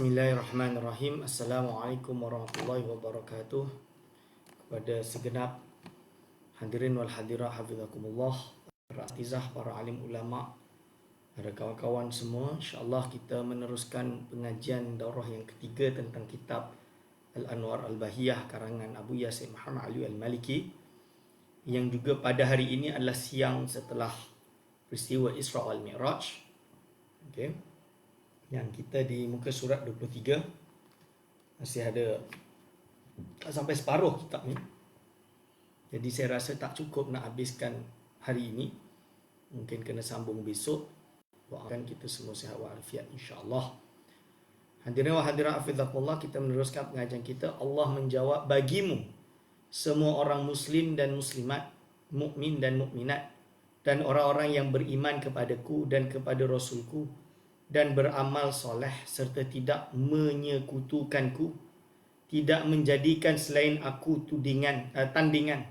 Bismillahirrahmanirrahim. Assalamualaikum warahmatullahi wabarakatuh. Kepada segenap hadirin wal hadirat hafizakumullah, para asatizah, para alim ulama, para kawan-kawan semua, insya-Allah kita meneruskan pengajian daurah yang ketiga tentang kitab Al-Anwar Al-Bahiyah karangan Abu Yasin Muhammad Ali Al-Maliki, yang juga pada hari ini adalah siang setelah peristiwa Isra wal Mi'raj. Okey. Yang kita di muka surat 23, masih ada sampai separuh kitab ni. Jadi saya rasa tak cukup nak habiskan hari ini. Mungkin kena sambung besok. Doakan kita semua sihat walafiat insya-Allah. Hadirin wa hadirat hafizakumullah, kita meneruskan pengajian kita. Allah menjawab, bagimu semua orang muslim dan muslimat, mukmin dan mukminat, dan orang-orang yang beriman kepadaku dan kepada Rasulku dan beramal soleh serta tidak menyekutukanku, tidak menjadikan selain aku tandingan,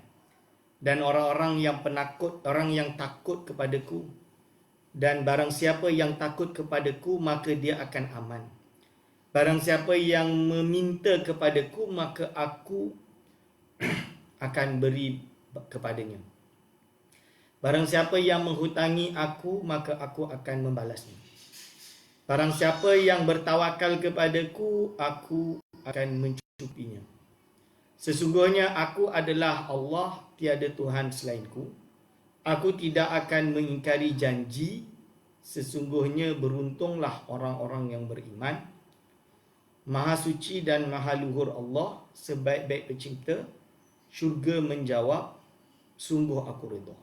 dan orang-orang yang penakut, orang yang takut kepadaku, dan barang siapa yang takut kepadaku maka dia akan aman. Barang siapa yang meminta kepadaku maka aku akan beri kepadanya. Barang siapa yang menghutangi aku maka aku akan membalasnya. Barang siapa yang bertawakal kepadaku, aku akan mencukupinya. Sesungguhnya aku adalah Allah, tiada Tuhan selainku. Aku tidak akan mengingkari janji. Sesungguhnya beruntunglah orang-orang yang beriman. Maha suci dan maha luhur Allah, sebaik-baik pencipta. Syurga menjawab, sungguh aku redha.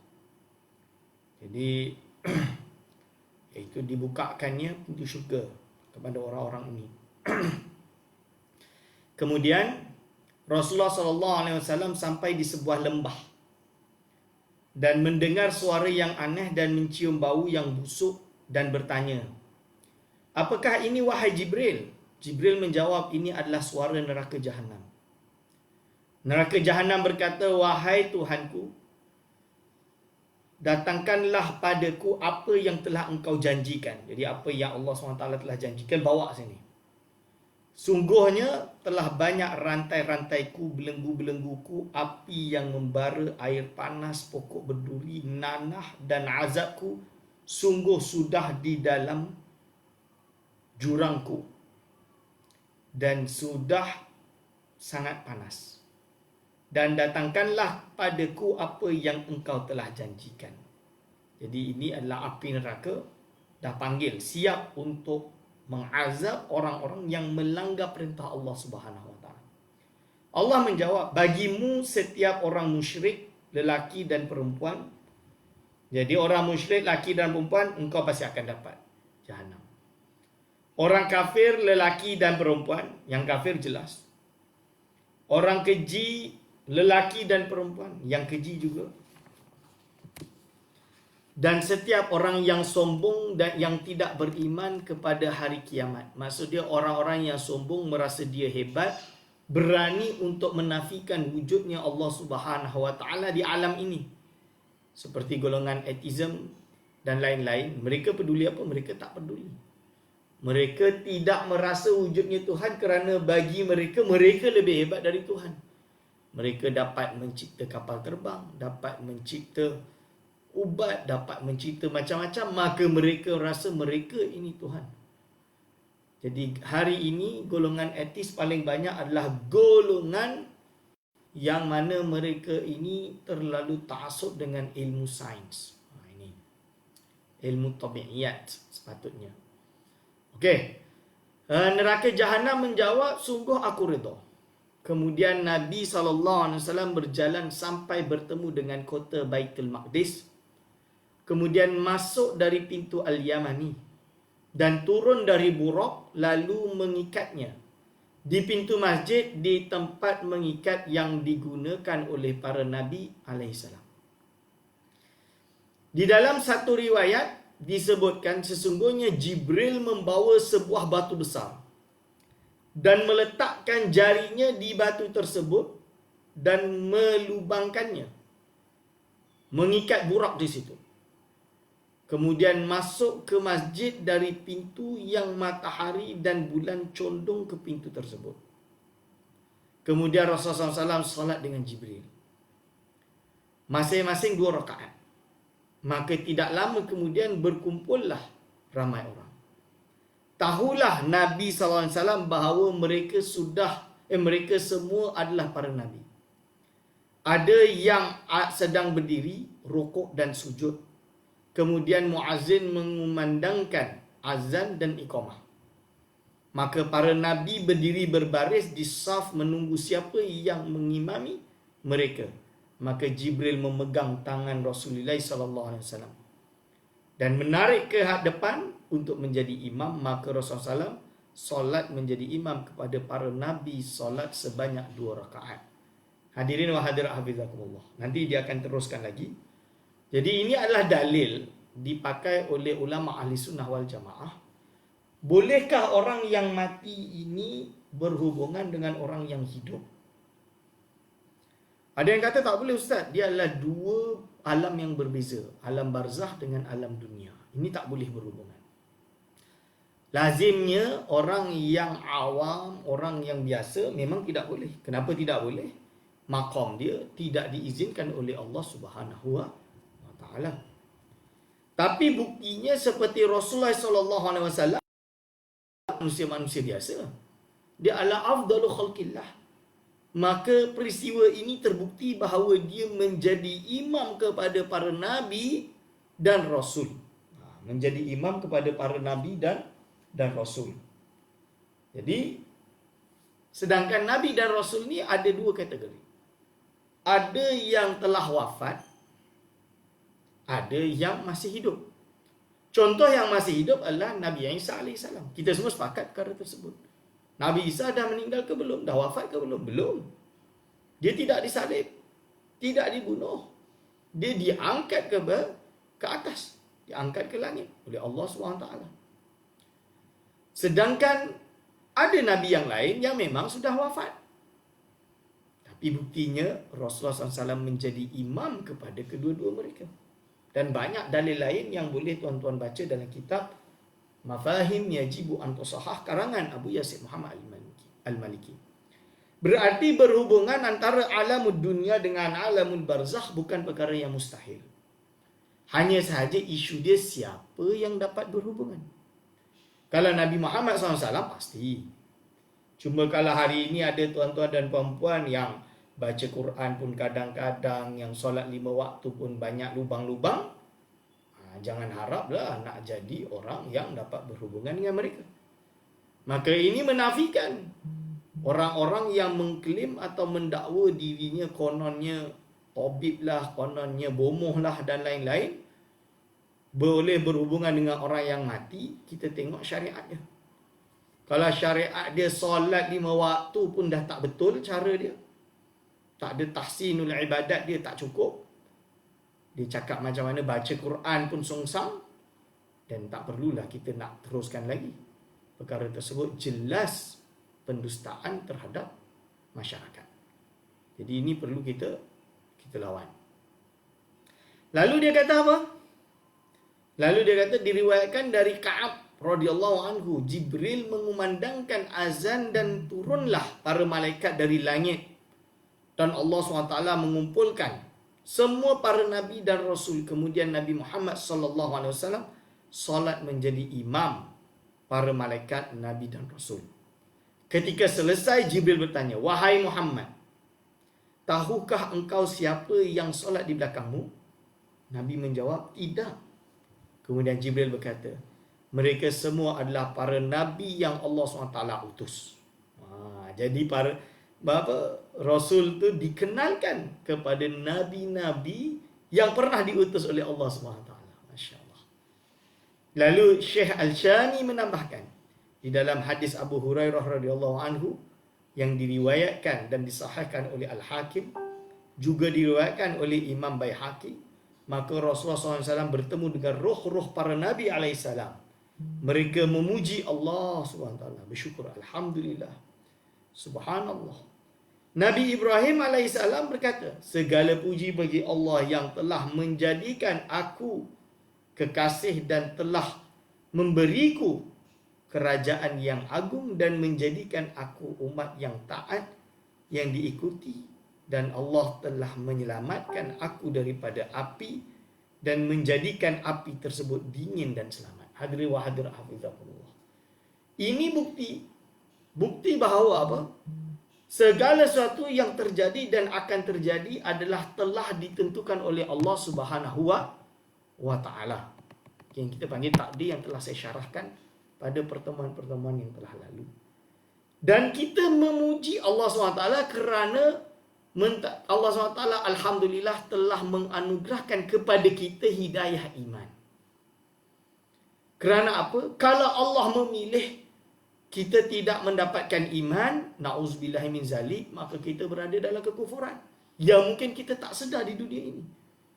Jadi iaitu dibukakannya pintu syurga kepada orang-orang ini. Kemudian Rasulullah SAW sampai di sebuah lembah dan mendengar suara yang aneh dan mencium bau yang busuk dan bertanya, apakah ini wahai Jibril? Jibril menjawab, ini adalah suara neraka Jahannam. Neraka Jahannam berkata, wahai Tuhanku, datangkanlah padaku apa yang telah engkau janjikan. Jadi apa yang Allah SWT telah janjikan, bawa sini. Sungguhnya telah banyak rantai-rantaiku, belenggu-belengguku, api yang membara, air panas, pokok berduri, nanah dan azabku sungguh sudah di dalam jurangku dan sudah sangat panas. Dan datangkanlah padaku apa yang engkau telah janjikan. Jadi ini adalah api neraka dah panggil, siap untuk mengazab orang-orang yang melanggar perintah Allah Subhanahu Wa Taala. Allah menjawab, bagimu setiap orang musyrik, lelaki dan perempuan. Jadi orang musyrik, lelaki dan perempuan, engkau pasti akan dapat Jahannam. Orang kafir, lelaki dan perempuan, yang kafir jelas. Orang keji, lelaki dan perempuan, yang keji juga. Dan setiap orang yang sombong dan yang tidak beriman kepada hari kiamat. Maksud dia orang-orang yang sombong, merasa dia hebat, berani untuk menafikan wujudnya Allah Subhanahu Wa Taala di alam ini. Seperti golongan atheism dan lain-lain. Mereka peduli apa? Mereka tak peduli. Mereka tidak merasa wujudnya Tuhan kerana bagi mereka, mereka lebih hebat dari Tuhan. Mereka dapat mencipta kapal terbang, dapat mencipta ubat, dapat mencipta macam-macam, maka mereka rasa mereka ini Tuhan. Jadi hari ini golongan etis paling banyak adalah golongan yang mana mereka ini terlalu ta'assub dengan ilmu sains. Ini ilmu tabi'iyat sepatutnya. Okey. Neraka Jahannam menjawab, sungguh aku redha. Kemudian Nabi SAW berjalan sampai bertemu dengan kota Baitul Maqdis. Kemudian masuk dari pintu Al-Yamani dan turun dari buraq lalu mengikatnya di pintu masjid, di tempat mengikat yang digunakan oleh para Nabi AS. Di dalam satu riwayat disebutkan sesungguhnya Jibril membawa sebuah batu besar dan meletakkan jarinya di batu tersebut dan melubangkannya, mengikat buraq di situ. kemudian masuk ke masjid dari pintu yang matahari dan bulan condong ke pintu tersebut. Kemudian Rasulullah SAW solat dengan Jibril. Masing-masing 2 rakaat. Maka tidak lama kemudian berkumpullah ramai orang. Tahulah Nabi SAW bahawa mereka semua adalah para Nabi. Ada yang sedang berdiri, rukuk dan sujud. Kemudian muazzin mengumandangkan azan dan iqamah. Maka para Nabi berdiri berbaris di saf menunggu siapa yang mengimami mereka. Maka Jibril memegang tangan Rasulullah SAW dan menarik ke depan untuk menjadi imam. Maka Rasulullah SAW solat menjadi imam kepada para Nabi, solat sebanyak 2 rakaat. Hadirin wa hadirat hafizakumullah. Nanti dia akan teruskan lagi. Jadi ini adalah dalil dipakai oleh ulama ahli sunnah wal jamaah. Bolehkah orang yang mati ini berhubungan dengan orang yang hidup? Ada yang kata tak boleh Ustaz. Dia adalah 2 alam yang berbeza. Alam barzah dengan alam dunia. Ini tak boleh berhubungan. Lazimnya orang yang awam, orang yang biasa memang tidak boleh. Kenapa tidak boleh? Maqam dia tidak diizinkan oleh Allah Subhanahu wa taala. Tapi buktinya seperti Rasulullah SAW, manusia-manusia biasa. Dia adalah afdalu khalqillah. Maka peristiwa ini terbukti bahawa dia menjadi imam kepada para nabi dan rasul. Menjadi imam kepada para nabi dan rasul. Jadi sedangkan nabi dan rasul ni ada 2 kategori. Ada yang telah wafat, ada yang masih hidup. Contoh yang masih hidup adalah Nabi Isa AS. Kita semua sepakat perkara tersebut. Nabi Isa dah meninggal ke belum? Dah wafat ke belum? Belum. Dia tidak disalib, tidak dibunuh. Dia diangkat ke atas, diangkat ke langit oleh Allah SWT. Sedangkan ada Nabi yang lain yang memang sudah wafat. Tapi buktinya Rasulullah SAW menjadi imam kepada kedua-dua mereka. Dan banyak dalil lain yang boleh tuan-tuan baca dalam kitab Mafahim Yajibu an Tusahhah karangan Abu Yasir Muhammad Al-Maliki. Berarti berhubungan antara alamud dunia dengan alamul barzakh bukan perkara yang mustahil. Hanya sahaja isu dia siapa yang dapat berhubungan. Kalau Nabi Muhammad SAW pasti. Cuma kalau hari ini ada tuan-tuan dan puan-puan yang baca Quran pun kadang-kadang, yang solat 5 waktu pun banyak lubang-lubang, jangan haraplah nak jadi orang yang dapat berhubungan dengan mereka. Maka ini menafikan orang-orang yang mengklaim atau mendakwa dirinya kononnya tabib lah, kononnya bomoh lah dan lain-lain, boleh berhubungan dengan orang yang mati. Kita tengok syariat dia. Kalau syariat dia solat 5 waktu pun dah tak betul cara dia, tak ada tahsinul ibadat dia tak cukup, dia cakap macam mana baca Quran pun songsang, dan tak perlulah kita nak teruskan lagi. Perkara tersebut jelas pendustaan terhadap masyarakat. Jadi ini perlu kita lawan. Lalu dia kata apa? Lalu dia kata diriwayatkan dari Ka'ab radhiyallahu anhu, Jibril mengumandangkan azan dan turunlah para malaikat dari langit. Dan Allah SWT mengumpulkan semua para nabi dan rasul. Kemudian Nabi Muhammad SAW solat menjadi imam para malaikat, nabi dan rasul. Ketika selesai, Jibril bertanya, "Wahai Muhammad, tahukah engkau siapa yang solat di belakangmu?" Nabi menjawab, "Tidak." Kemudian Jibril berkata, "Mereka semua adalah para nabi yang Allah SWT utus." Jadi para Rasul tu dikenalkan kepada nabi-nabi yang pernah diutus oleh Allah SWT. Masya Allah. Lalu Syekh Al-Shani menambahkan, di dalam hadis Abu Hurairah radhiyallahu anhu yang diriwayatkan dan disahihkan oleh Al-Hakim, juga diriwayatkan oleh Imam Baihaqi, maka Rasulullah SAW bertemu dengan roh-roh para nabi alaihissalam. Mereka memuji Allah SWT, bersyukur, Alhamdulillah, Subhanallah. Nabi Ibrahim AS berkata, "Segala puji bagi Allah yang telah menjadikan aku kekasih dan telah memberiku kerajaan yang agung dan menjadikan aku umat yang taat yang diikuti, dan Allah telah menyelamatkan aku daripada api dan menjadikan api tersebut dingin dan selamat. Hadirin wa hadirat hafizakumullah. Ini bukti bahawa apa? Segala sesuatu yang terjadi dan akan terjadi adalah telah ditentukan oleh Allah Subhanahu wa taala. Yang kita panggil takdir, yang telah saya syarahkan pada pertemuan-pertemuan yang telah lalu. Dan kita memuji Allah SWT kerana Allah SWT alhamdulillah telah menganugerahkan kepada kita hidayah iman. Kerana apa? Kalau Allah memilih kita tidak mendapatkan iman, na'udzubillah min zalik, maka kita berada dalam kekufuran yang mungkin kita tak sedar di dunia ini.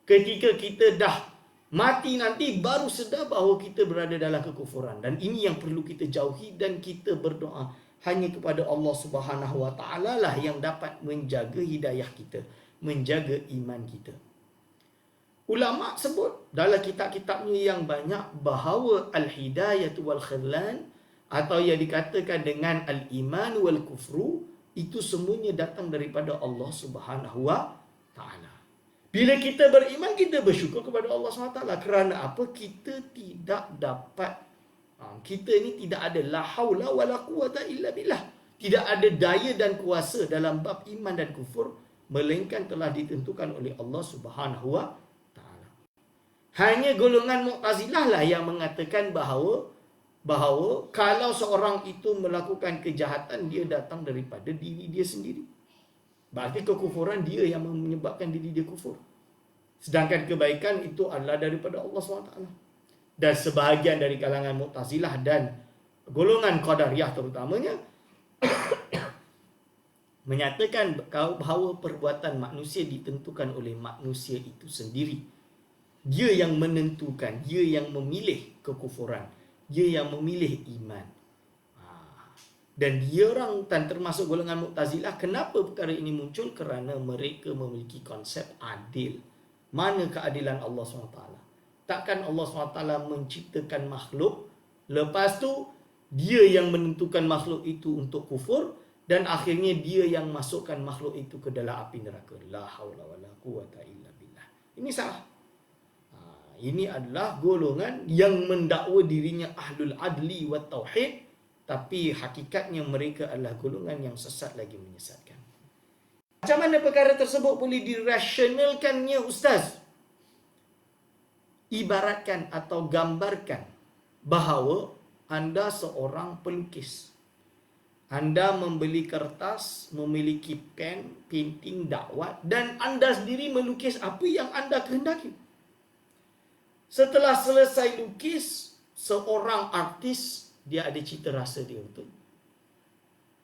Ketika kita dah mati nanti baru sedar bahawa kita berada dalam kekufuran, dan ini yang perlu kita jauhi, dan kita berdoa hanya kepada Allah Subhanahu wa taala lah yang dapat menjaga hidayah kita, menjaga iman kita. Ulama sebut dalam kitab-kitabnya yang banyak bahawa al-hidayatu wal khidlan, atau yang dikatakan dengan al-iman wal kufru, itu semuanya datang daripada Allah Subhanahu wa taala. Bila kita beriman, kita bersyukur kepada Allah SWT. Kerana apa? Kita tidak dapat, kita ini tidak ada la haula wala quwata illa billah. Tidak ada daya dan kuasa dalam bab iman dan kufur, melainkan telah ditentukan oleh Allah Subhanahu wa taala. Hanya golongan Mu'tazilah lah yang mengatakan bahawa kalau seorang itu melakukan kejahatan, dia datang daripada diri dia sendiri. Berarti kekufuran dia yang menyebabkan diri dia kufur. Sedangkan kebaikan itu adalah daripada Allah SWT. Dan sebahagian dari kalangan Mu'tazilah dan golongan Qadariyah terutamanya menyatakan bahawa perbuatan manusia ditentukan oleh manusia itu sendiri. Dia yang menentukan, dia yang memilih kekufuran, dia yang memilih iman. Dan dia orang termasuk golongan Mu'tazilah. Kenapa perkara ini muncul? Kerana mereka memiliki konsep adil. Mana keadilan Allah SWT? Takkan Allah SWT menciptakan makhluk, lepas tu dia yang menentukan makhluk itu untuk kufur, dan akhirnya dia yang masukkan makhluk itu ke dalam api neraka. La haula wala quwata illa billah. Ini salah. Ini adalah golongan yang mendakwa dirinya ahlul adli wa tauhid, tapi hakikatnya mereka adalah golongan yang sesat lagi menyesatkan. Macam mana perkara tersebut boleh dirasionalkannya, Ustaz? Ibaratkan atau gambarkan bahawa anda seorang pelukis. Anda membeli kertas, memiliki pen, painting, dakwat, dan anda sendiri melukis apa yang anda kehendaki. Setelah selesai lukis, seorang artis, dia ada cita rasa dia, betul?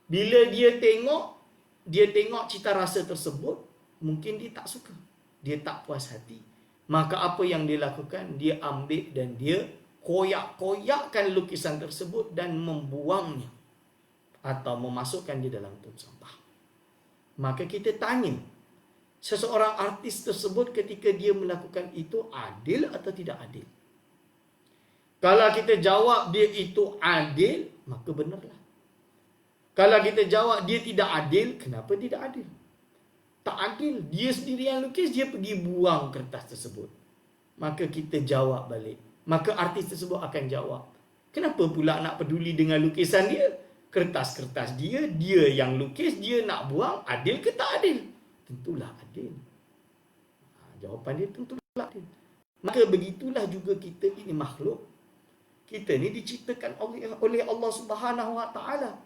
Bila dia tengok cita rasa tersebut, mungkin dia tak suka, dia tak puas hati. Maka apa yang dia lakukan? Dia ambil dan dia koyak-koyakkan lukisan tersebut dan membuangnya atau memasukkan di dalam tong sampah. Maka kita tanya, seseorang artis tersebut ketika dia melakukan itu adil atau tidak adil? Kalau kita jawab dia itu adil, maka benarlah. Kalau kita jawab dia tidak adil, kenapa tidak adil? Tak adil. Dia sendiri yang lukis, dia pergi buang kertas tersebut. Maka kita jawab balik. Maka artis tersebut akan jawab, kenapa pula nak peduli dengan lukisan dia? Kertas-kertas dia yang lukis, dia nak buang, adil ke tak adil? Tentulah adil. Jawapan dia tentulah adil. Maka begitulah juga kita ini makhluk. Kita ni diciptakan oleh Allah Subhanahu wa taala.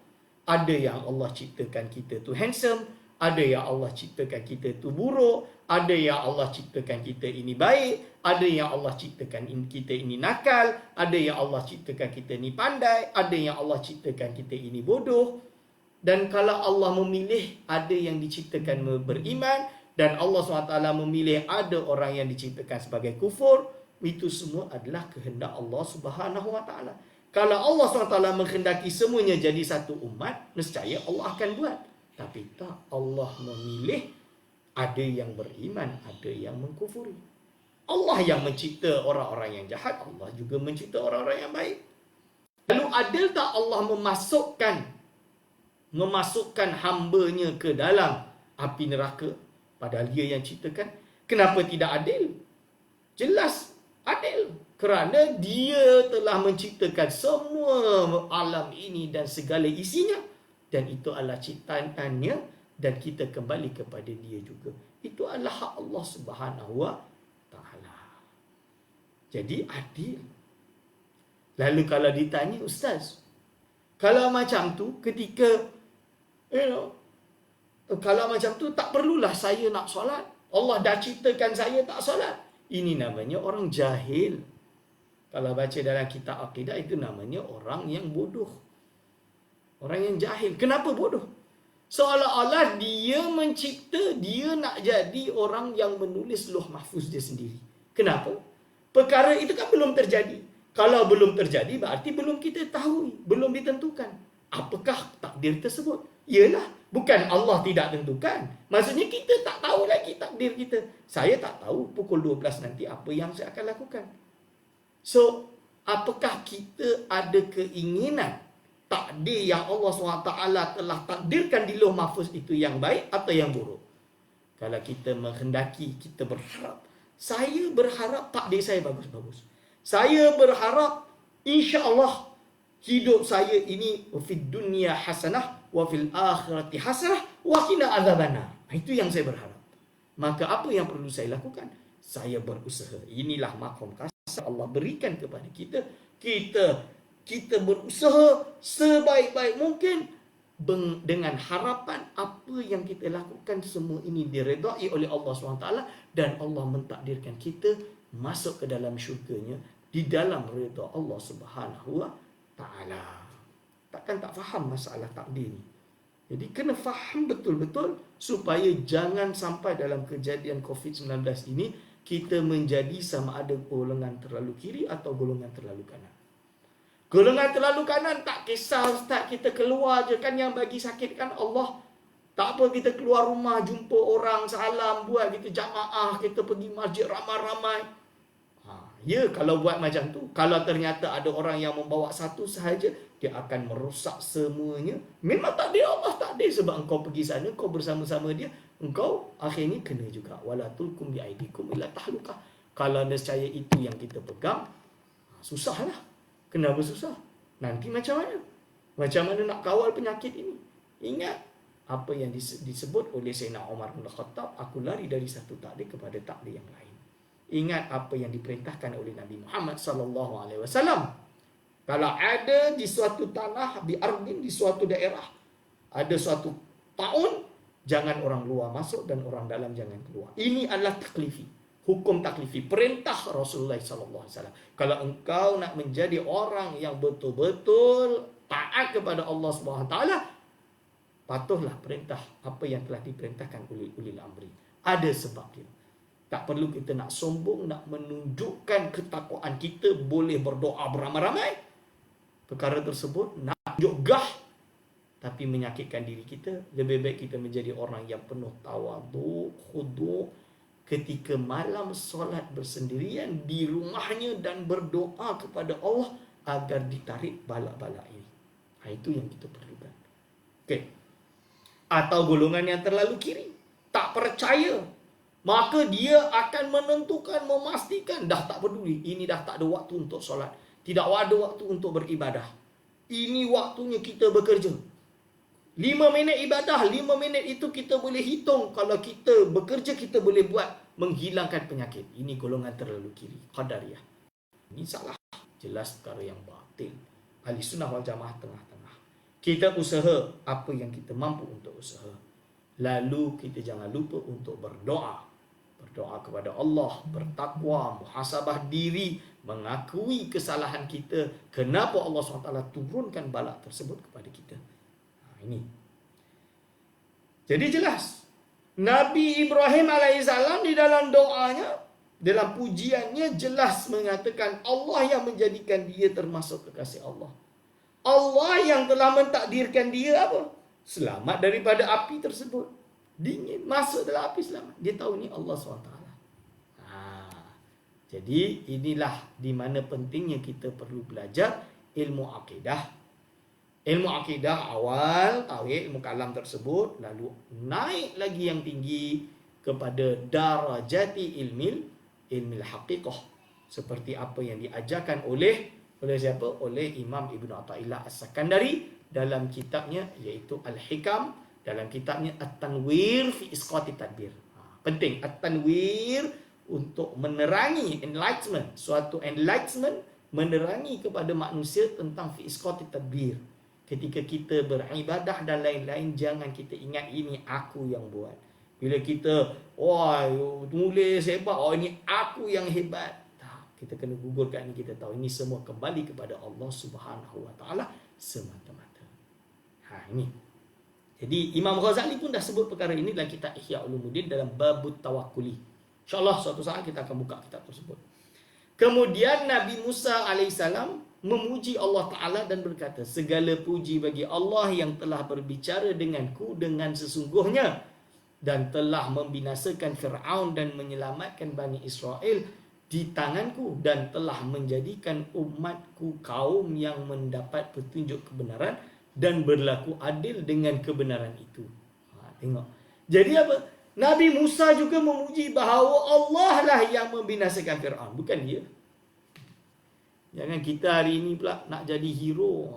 Ada yang Allah ciptakan kita tu handsome, ada yang Allah ciptakan kita tu buruk, ada yang Allah ciptakan kita ini baik, ada yang Allah ciptakan kita ini nakal, ada yang Allah ciptakan kita ini pandai, ada yang Allah ciptakan kita ini bodoh. Dan kalau Allah memilih, ada yang diciptakan beriman, dan Allah SWT memilih ada orang yang diciptakan sebagai kufur. Itu semua adalah kehendak Allah Subhanahu wa taala. Kalau Allah SWT menghendaki semuanya jadi satu umat, nescaya Allah akan buat. Tapi tak, Allah memilih ada yang beriman, ada yang mengkufuri. Allah yang mencipta orang-orang yang jahat, Allah juga mencipta orang-orang yang baik. Lalu adil tak Allah memasukkan hamba-Nya ke dalam api neraka, padahal Dia yang ciptakan? Kenapa tidak adil? Jelas adil, kerana Dia telah menciptakan semua alam ini dan segala isinya, dan itu adalah ciptaannya, dan kita kembali kepada Dia juga. Itu adalah hak Allah Subhanahu wa Ta'ala. Jadi adil. Lalu kalau ditanya, Ustaz, kalau macam tu ketika kalau macam tu tak perlulah saya nak solat, Allah dah ciptakan saya tak solat. Ini namanya orang jahil. Kalau baca dalam kitab akidah, itu namanya orang yang bodoh, orang yang jahil. Kenapa bodoh? Seolah-olah dia mencipta, dia nak jadi orang yang menulis Lauh Mahfuz dia sendiri. Kenapa? Perkara itu kan belum terjadi. Kalau belum terjadi, berarti belum kita tahu, belum ditentukan. Apakah takdir tersebut? Yalah, bukan Allah tidak tentukan. Maksudnya kita tak tahu lagi takdir kita. Saya tak tahu pukul 12 nanti apa yang saya akan lakukan. So, apakah kita ada keinginan takdir yang Allah SWT telah takdirkan di Lauh Mahfuz itu yang baik atau yang buruk? Kalau kita menghendaki, kita berharap, saya berharap takdir saya bagus-bagus. Saya berharap insya-Allah hidup saya ini fid dunya hasanah wa fil akhirati hasanah wa qina adzabannar. Itu yang saya berharap. Maka apa yang perlu saya lakukan? Saya berusaha. Inilah makom kasar Allah berikan kepada kita. Kita berusaha sebaik-baik mungkin dengan harapan apa yang kita lakukan semua ini diredai oleh Allah SWT, dan Allah mentakdirkan kita masuk ke dalam syurganya di dalam redha Allah Subhanahu wa Ta'ala. Takkan tak faham masalah takdir ni. Jadi kena faham betul-betul supaya jangan sampai dalam kejadian COVID-19 ini kita menjadi sama ada golongan terlalu kiri atau golongan terlalu kanan. Golongan terlalu kanan tak kisah Ustaz, kita keluar je kan, yang bagi sakit kan Allah. Tak apa kita keluar rumah, jumpa orang, salam, buat kita jamaah, kita pergi masjid ramai-ramai. Ya, kalau buat macam tu, kalau ternyata ada orang yang membawa satu sahaja, dia akan merosak semuanya. Memang takdir Allah, takdir. Sebab engkau pergi sana, engkau bersama-sama dia, engkau akhirnya kena juga. Wala tulkum biaidikum ila tahlukah. Kalau nescaya itu yang kita pegang, susahlah. Kenapa susah? Nanti macam mana? Macam mana nak kawal penyakit ini? Ingat apa yang disebut oleh Sayyidina Umar bin Khattab, aku lari dari satu takdir kepada takdir yang lain. Ingat apa yang diperintahkan oleh Nabi Muhammad SAW. Kalau ada di suatu tanah, di ardin, di suatu daerah, ada suatu taun, jangan orang luar masuk dan orang dalam jangan keluar. Ini adalah taklifi, hukum taklifi, perintah Rasulullah SAW. Kalau engkau nak menjadi orang yang betul-betul taat kepada Allah SWT, patuhlah perintah apa yang telah diperintahkan oleh ulil amri. Ada sebab dia. Tak perlu kita nak sombong, nak menunjukkan ketakwaan kita, boleh berdoa beramai-ramai. Perkara tersebut nak tunjuk gah, tapi menyakitkan diri kita. Lebih baik kita menjadi orang yang penuh tawaduk, khuduk, ketika malam solat bersendirian di rumahnya dan berdoa kepada Allah agar ditarik bala-bala ini. Itu yang kita perlukan. Okey. Atau golongan yang terlalu kiri, tak percaya, maka dia akan menentukan, memastikan dah tak peduli, ini dah tak ada waktu untuk solat, tidak ada waktu untuk beribadah, ini waktunya kita bekerja. 5 minit ibadah, 5 minit itu kita boleh hitung. Kalau kita bekerja, kita boleh buat menghilangkan penyakit. Ini golongan terlalu kiri, Qadariyah. Ini salah, jelas perkara yang batil. Ahli Sunnah wal Jamaah tengah-tengah. Kita usaha apa yang kita mampu untuk usaha. Lalu kita jangan lupa untuk berdoa. Berdoa kepada Allah, bertakwa, muhasabah diri, mengakui kesalahan kita. Kenapa Allah SWT turunkan bala tersebut kepada kita. Ini. Jadi jelas. Nabi Ibrahim AS di dalam doanya, dalam pujiannya jelas mengatakan Allah yang menjadikan dia termasuk kekasih Allah. Allah yang telah mentakdirkan dia apa? Selamat daripada api tersebut. Dingin, masuk dalam api selamat. Dia tahu ni Allah SWT. Jadi inilah di mana pentingnya kita perlu belajar ilmu akidah. Ilmu akidah awal, tauhid, ilmu kalam tersebut, lalu naik lagi yang tinggi kepada darajati ilmil haqiqah. Seperti apa yang diajarkan oleh siapa? Oleh Imam Ibn Athaillah As-Sakandari dalam kitabnya iaitu Al-Hikam, dalam kitabnya At-Tanwir fi Isqati Tadbir. Penting At-Tanwir untuk menerangi enlightenment, suatu enlightenment menerangi kepada manusia tentang fi Isqati Tadbir. Ketika kita beribadah dan lain-lain, jangan kita ingat ini aku yang buat. Bila kita tulis hebat, ini aku yang hebat. Kita kena gugurkan ini, kita tahu ini semua kembali kepada Allah Subhanahu Wa Taala semata-mata. Ini. Jadi Imam Ghazali pun dah sebut perkara ini dalam kitab Ihya Ulumuddin dalam babut tawakkuli. InsyaAllah suatu saat kita akan buka kitab tersebut. Kemudian Nabi Musa alaihissalam memuji Allah Ta'ala dan berkata, segala puji bagi Allah yang telah berbicara denganku dengan sesungguhnya dan telah membinasakan Fir'aun dan menyelamatkan Bani Israel di tanganku dan telah menjadikan umatku kaum yang mendapat petunjuk kebenaran dan berlaku adil dengan kebenaran itu. Tengok. Jadi apa? Nabi Musa juga memuji bahawa Allah lah yang membinasakan Fir'aun, bukan dia. Jangan kita hari ini pula nak jadi hero.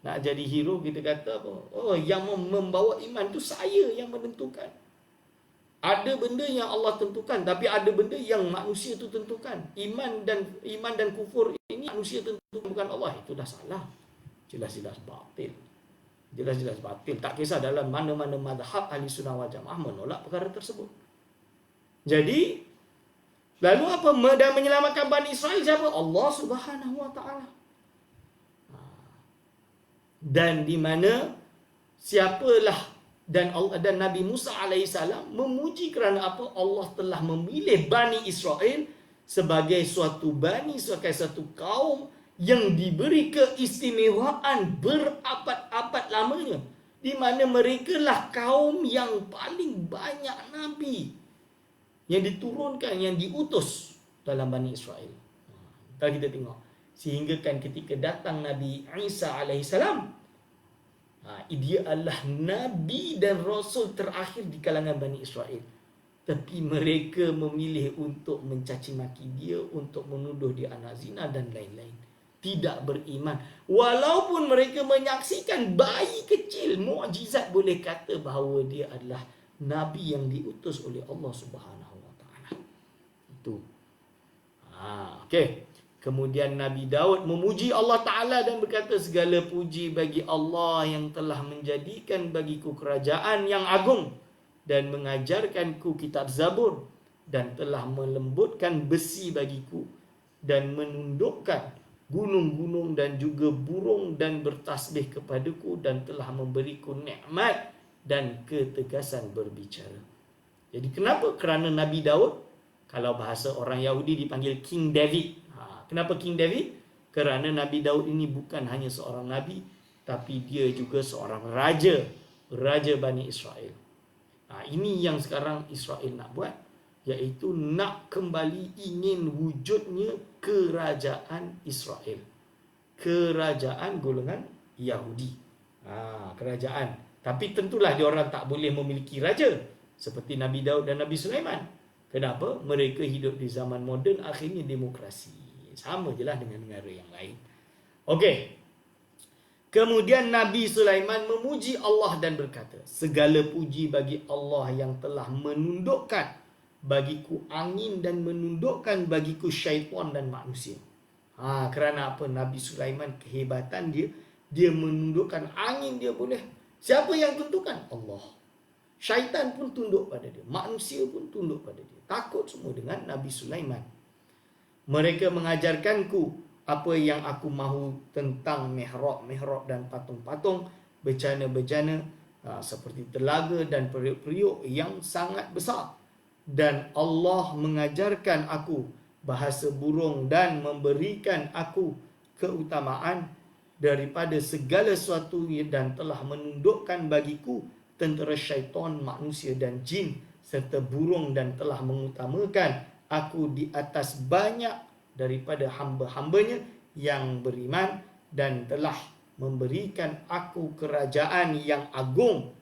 Nak jadi hero kita kata apa? Yang membawa iman tu saya yang menentukan. Ada benda yang Allah tentukan, tapi ada benda yang manusia tu tentukan. Iman dan kufur ini manusia tentukan, bukan Allah. Itu dah salah. Jelas-jelas batil. Jelas-jelas batil. Tak kisah dalam mana-mana mazhab ahli sunnah wal jamaah menolak perkara tersebut. Jadi lalu apa? Dan menyelamatkan Bani Israel siapa? Allah Subhanahu Wa Taala. Dan di mana siapalah dan Nabi Musa alaihissalam memuji kerana apa? Allah telah memilih Bani Israel sebagai suatu kaum yang diberi keistimewaan berabad-abad lamanya, di mana mereka lah kaum yang paling banyak nabi yang diturunkan, yang diutus dalam Bani Israel. Kalau kita tengok, sehingga kan ketika datang Nabi Isa alaihissalam, dia adalah Nabi dan Rasul terakhir di kalangan Bani Israel. Tapi mereka memilih untuk mencaci maki dia, untuk menuduh dia anak zina dan lain-lain. Tidak beriman. Walaupun mereka menyaksikan bayi kecil, mukjizat, boleh kata bahawa dia adalah Nabi yang diutus oleh Allah Subhanahu Wa Taala. Itu. Okey. Kemudian Nabi Daud memuji Allah Ta'ala dan berkata, segala puji bagi Allah yang telah menjadikan bagiku kerajaan yang agung dan mengajarkanku kitab Zabur dan telah melembutkan besi bagiku dan menundukkan gunung-gunung dan juga burung dan bertasbih kepadaku dan telah memberiku nikmat dan ketegasan berbicara. Jadi kenapa? Kerana Nabi Daud, kalau bahasa orang Yahudi dipanggil King David. Kenapa King David? Kerana Nabi Daud ini bukan hanya seorang Nabi, tapi dia juga seorang raja. Raja Bani Israel. Ini yang sekarang Israel nak buat. Iaitu nak kembali ingin wujudnya kerajaan Israel. Kerajaan golongan Yahudi. Kerajaan. Tapi tentulah diorang tak boleh memiliki raja. Seperti Nabi Daud dan Nabi Sulaiman. Kenapa? Mereka hidup di zaman moden, akhirnya demokrasi. Sama je lah dengan negara yang lain. Okey. Kemudian Nabi Sulaiman memuji Allah dan berkata, segala puji bagi Allah yang telah menundukkan bagiku angin dan menundukkan bagiku syaitan dan manusia. Kerana apa? Nabi Sulaiman, kehebatan dia, dia menundukkan angin, dia boleh. Siapa yang tentukan? Allah. Syaitan pun tunduk pada dia. Manusia pun tunduk pada dia. Takut semua dengan Nabi Sulaiman. Mereka mengajarkanku apa yang aku mahu tentang mihrab dan patung-patung, bejana-bejana seperti telaga dan periuk-periuk yang sangat besar. Dan Allah mengajarkan aku bahasa burung dan memberikan aku keutamaan daripada segala sesuatu dan telah menundukkan bagiku tentera syaitan, manusia dan jin serta burung dan telah mengutamakan aku di atas banyak daripada hamba-hambanya yang beriman, dan telah memberikan aku kerajaan yang agung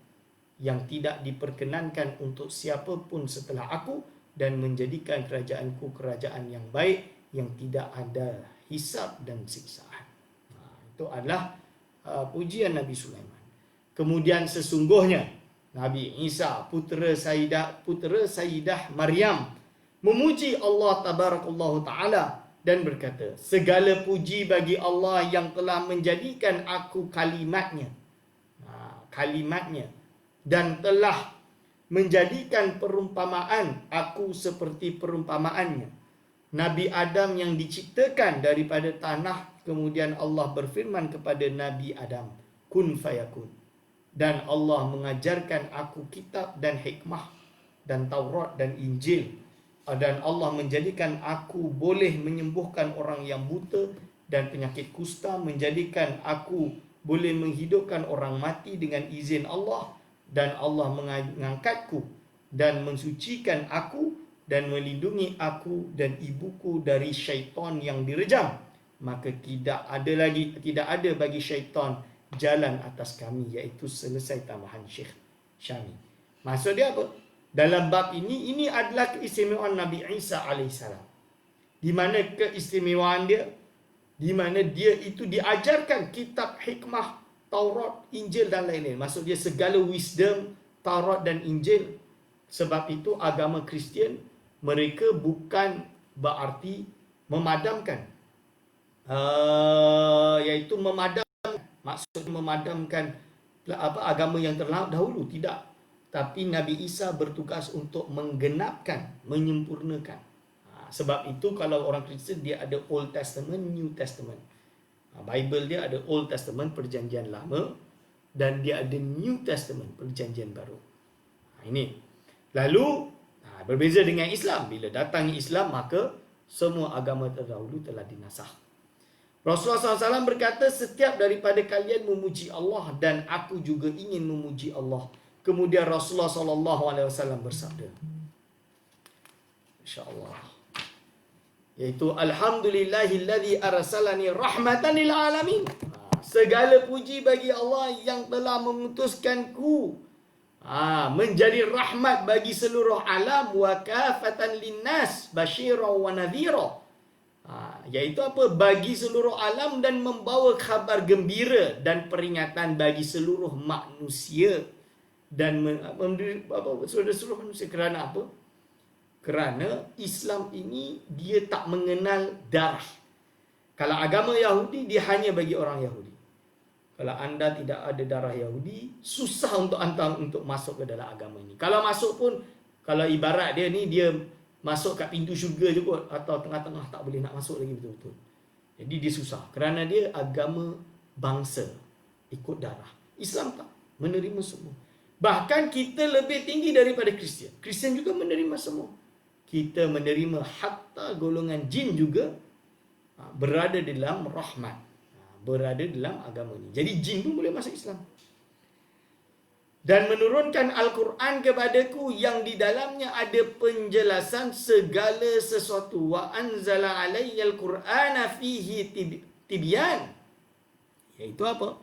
yang tidak diperkenankan untuk siapa pun setelah aku, dan menjadikan kerajaanku kerajaan yang baik yang tidak ada hisab dan siksaan. Itu adalah pujian Nabi Sulaiman. Kemudian sesungguhnya Nabi Isa putera Sayyidah Maryam memuji Allah Tabarakallahu Ta'ala dan berkata, segala puji bagi Allah yang telah menjadikan aku kalimatnya, dan telah menjadikan perumpamaan aku seperti perumpamaannya. Nabi Adam yang diciptakan daripada tanah, kemudian Allah berfirman kepada Nabi Adam, kun fayakun. Dan Allah mengajarkan aku kitab dan hikmah dan Taurat dan Injil. Dan Allah menjadikan aku boleh menyembuhkan orang yang buta dan penyakit kusta, menjadikan aku boleh menghidupkan orang mati dengan izin Allah, dan Allah mengangkatku dan mensucikan aku dan melindungi aku dan ibuku dari syaitan yang direjam. Maka tidak ada bagi syaitan jalan atas kami, iaitu selesai tambahan Syekh Syami. Maksud dia apa? Dalam bab ini adalah keistimewaan Nabi Isa alaihissalam. Di mana keistimewaan dia? Di mana dia itu diajarkan kitab, hikmah, Taurat, Injil dan lain-lain. Maksud dia segala wisdom Taurat dan Injil. Sebab itu agama Kristian, mereka bukan berarti memadamkan, iaitu memadamkan agama yang terdahulu, tidak. Tapi Nabi Isa bertugas untuk menggenapkan, menyempurnakan. Sebab itu kalau orang Kristian, dia ada Old Testament, New Testament. Bible dia ada Old Testament, perjanjian lama, dan dia ada New Testament, perjanjian baru. Ini. Lalu berbeza dengan Islam. Bila datang Islam, maka semua agama terdahulu telah dinasah. Rasulullah SAW berkata, setiap daripada kalian memuji Allah, dan aku juga ingin memuji Allah. Kemudian Rasulullah SAW bersabda, insya-Allah, iaitu alhamdulillahilladzi arsalani rahmatan lil alamin. Segala puji bagi Allah yang telah memutuskanku menjadi rahmat bagi seluruh alam, wa kafatan linnas basyira wa nadhira. Iaitu apa? Bagi seluruh alam dan membawa khabar gembira dan peringatan bagi seluruh manusia. Dan seluruh manusia. Kerana apa? Kerana Islam ini dia tak mengenal darah. Kalau agama Yahudi, dia hanya bagi orang Yahudi. Kalau anda tidak ada darah Yahudi, susah untuk anda untuk masuk ke dalam agama ini. Kalau masuk pun, kalau ibarat dia ni, dia masuk kat pintu syurga je kot, atau tengah-tengah tak boleh nak masuk lagi betul-betul. Jadi dia susah. Kerana dia agama bangsa, ikut darah. Islam tak menerima semua. Bahkan kita lebih tinggi daripada Kristian. Kristian juga menerima semua. Kita menerima hatta golongan jin juga berada dalam rahmat, berada dalam agama ini. Jadi jin pun boleh masuk Islam. Dan menurunkan Al-Quran kepadaku yang di dalamnya ada penjelasan segala sesuatu. Wa anzala alayyal Qur'ana fihi tibyan. Iaitu apa?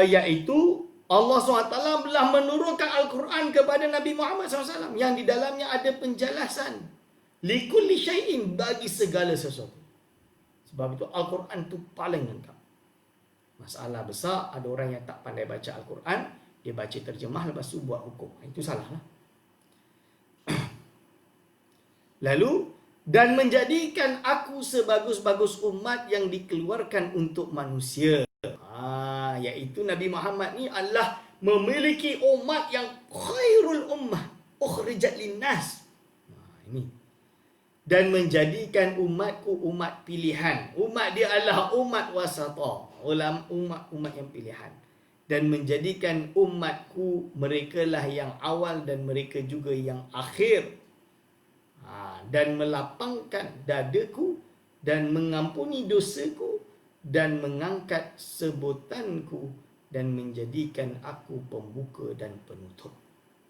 Iaitu Allah SWT telah menurunkan Al-Quran kepada Nabi Muhammad SAW yang di dalamnya ada penjelasan likulli syai'in, bagi segala sesuatu. Sebab itu Al-Quran itu paling lengkap. Masalah besar, ada orang yang tak pandai baca Al-Quran, dia baca terjemah lepas tu buat hukum. Itu salah lah. Lalu, dan menjadikan aku sebagus-bagus umat yang dikeluarkan untuk manusia. Iaitu Nabi Muhammad ni adalah memiliki umat yang khairul ummah ukhrijat linnas. Ini. Dan menjadikan umatku umat pilihan. Umat dia adalah umat wasata, umat yang pilihan. Dan menjadikan umatku, mereka lah yang awal dan mereka juga yang akhir. Dan melapangkan dadaku dan mengampuni dosaku dan mengangkat sebutanku dan menjadikan aku pembuka dan penutup.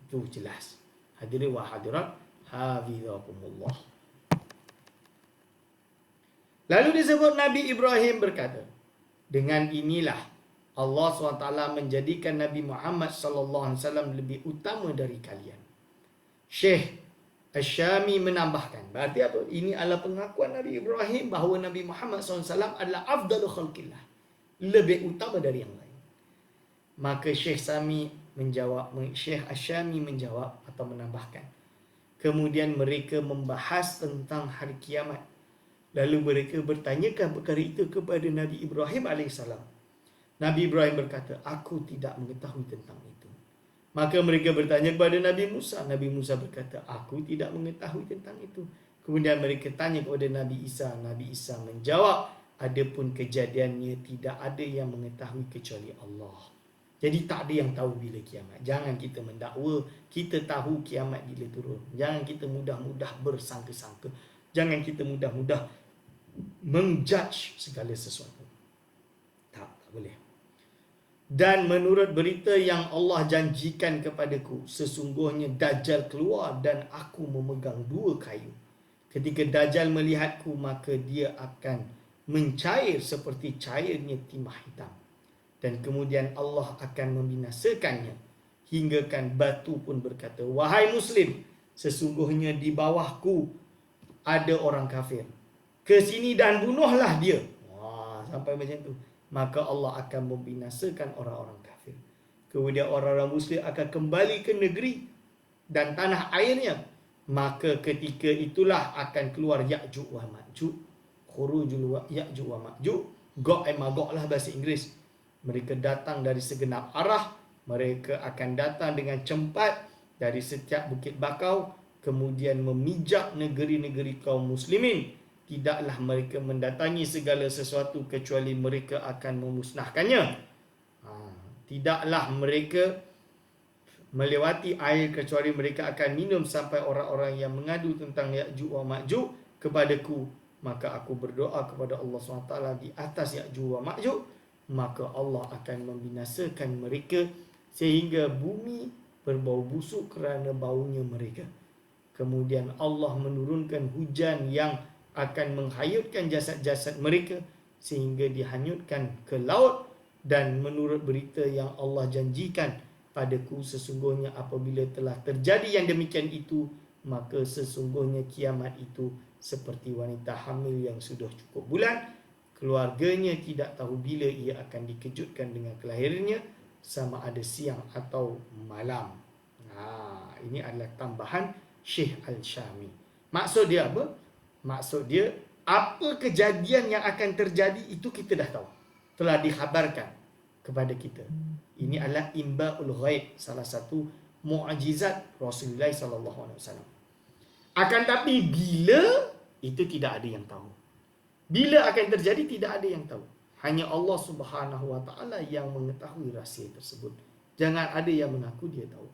Itu jelas. Hadirin wa hadirat Hafizakumullah. Lalu disebut Nabi Ibrahim berkata, dengan inilah Allah SWT menjadikan Nabi Muhammad SAW lebih utama dari kalian. Syekh Asy-Syami menambahkan, berarti apa? Ini adalah pengakuan Nabi Ibrahim bahawa Nabi Muhammad SAW adalah afdalu khalqillah, lebih utama dari yang lain. Maka Syekh Asy-Syami menjawab atau menambahkan, kemudian mereka membahas tentang hari kiamat. Lalu mereka bertanyakan perkara itu kepada Nabi Ibrahim AS. Nabi Ibrahim berkata, aku tidak mengetahui tentang itu. Maka mereka bertanya kepada Nabi Musa. Nabi Musa berkata, aku tidak mengetahui tentang itu. Kemudian mereka tanya kepada Nabi Isa. Nabi Isa menjawab, adapun kejadiannya tidak ada yang mengetahui kecuali Allah. Jadi tak ada yang tahu bila kiamat. Jangan kita mendakwa kita tahu kiamat bila turun. Jangan kita mudah-mudah bersangka-sangka. Jangan kita mudah-mudah menjudge segala sesuatu. Tak boleh. Dan menurut berita yang Allah janjikan kepadaku, sesungguhnya Dajjal keluar dan aku memegang 2 kayu. Ketika Dajjal melihatku, maka dia akan mencair seperti cairnya timah hitam. Dan kemudian Allah akan membinasakannya. Hinggakan batu pun berkata, wahai Muslim, sesungguhnya di bawahku ada orang kafir. Ke sini dan bunuhlah dia. Wah, sampai macam tu. Maka Allah akan membinasakan orang-orang kafir. Kemudian orang-orang Muslim akan kembali ke negeri dan tanah airnya. Maka ketika itulah akan keluar Ya'juj wa Ma'juj. Khurujul Ya'juj wa Ma'juj. Gog and Magog lah bahasa Inggeris. Mereka datang dari segenap arah. Mereka akan datang dengan cepat dari setiap bukit bakau. Kemudian memijak negeri-negeri kaum muslimin. Tidaklah mereka mendatangi segala sesuatu kecuali mereka akan memusnahkannya. Tidaklah mereka melewati air kecuali mereka akan minum sampai orang-orang yang mengadu tentang Ya'juj wa Ma'juj kepadaku. Maka aku berdoa kepada Allah SWT di atas Ya'juj wa Ma'juj. Maka Allah akan membinasakan mereka sehingga bumi berbau busuk kerana baunya mereka. Kemudian Allah menurunkan hujan yang akan menghanyutkan jasad-jasad mereka sehingga dihanyutkan ke laut. Dan menurut berita yang Allah janjikan padaku, sesungguhnya apabila telah terjadi yang demikian itu, maka sesungguhnya kiamat itu seperti wanita hamil yang sudah cukup bulan. Keluarganya tidak tahu bila ia akan dikejutkan dengan kelahirannya, sama ada siang atau malam. Ini adalah tambahan Syekh Al-Syami. Maksud dia apa? Maksud dia, apa kejadian yang akan terjadi itu kita dah tahu. Telah dikhabarkan kepada kita. Ini adalah imba'ul ghaib, salah satu mu'jizat Rasulullah SAW. Akan tapi bila, itu tidak ada yang tahu. Bila akan terjadi, tidak ada yang tahu. Hanya Allah Subhanahu Wa Taala yang mengetahui rahsia tersebut. Jangan ada yang mengaku dia tahu.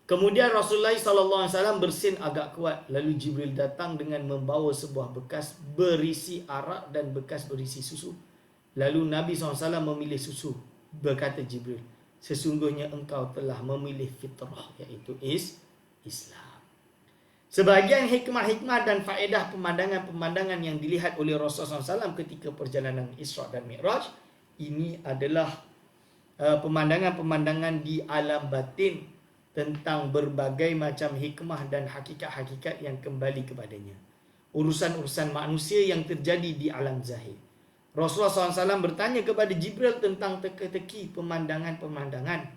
Kemudian Rasulullah SAW bersin agak kuat. Lalu Jibril datang dengan membawa sebuah bekas berisi arak dan bekas berisi susu. Lalu Nabi SAW memilih susu. Berkata Jibril, sesungguhnya engkau telah memilih fitrah, iaitu Islam. Sebahagian hikmah-hikmah dan faedah pemandangan-pemandangan yang dilihat oleh Rasulullah SAW ketika perjalanan Isra dan Mi'raj, ini adalah pemandangan-pemandangan di alam batin, tentang berbagai macam hikmah dan hakikat-hakikat yang kembali kepadanya. Urusan-urusan manusia yang terjadi di alam zahir. Rasulullah SAW bertanya kepada Jibril tentang teka-teki pemandangan-pemandangan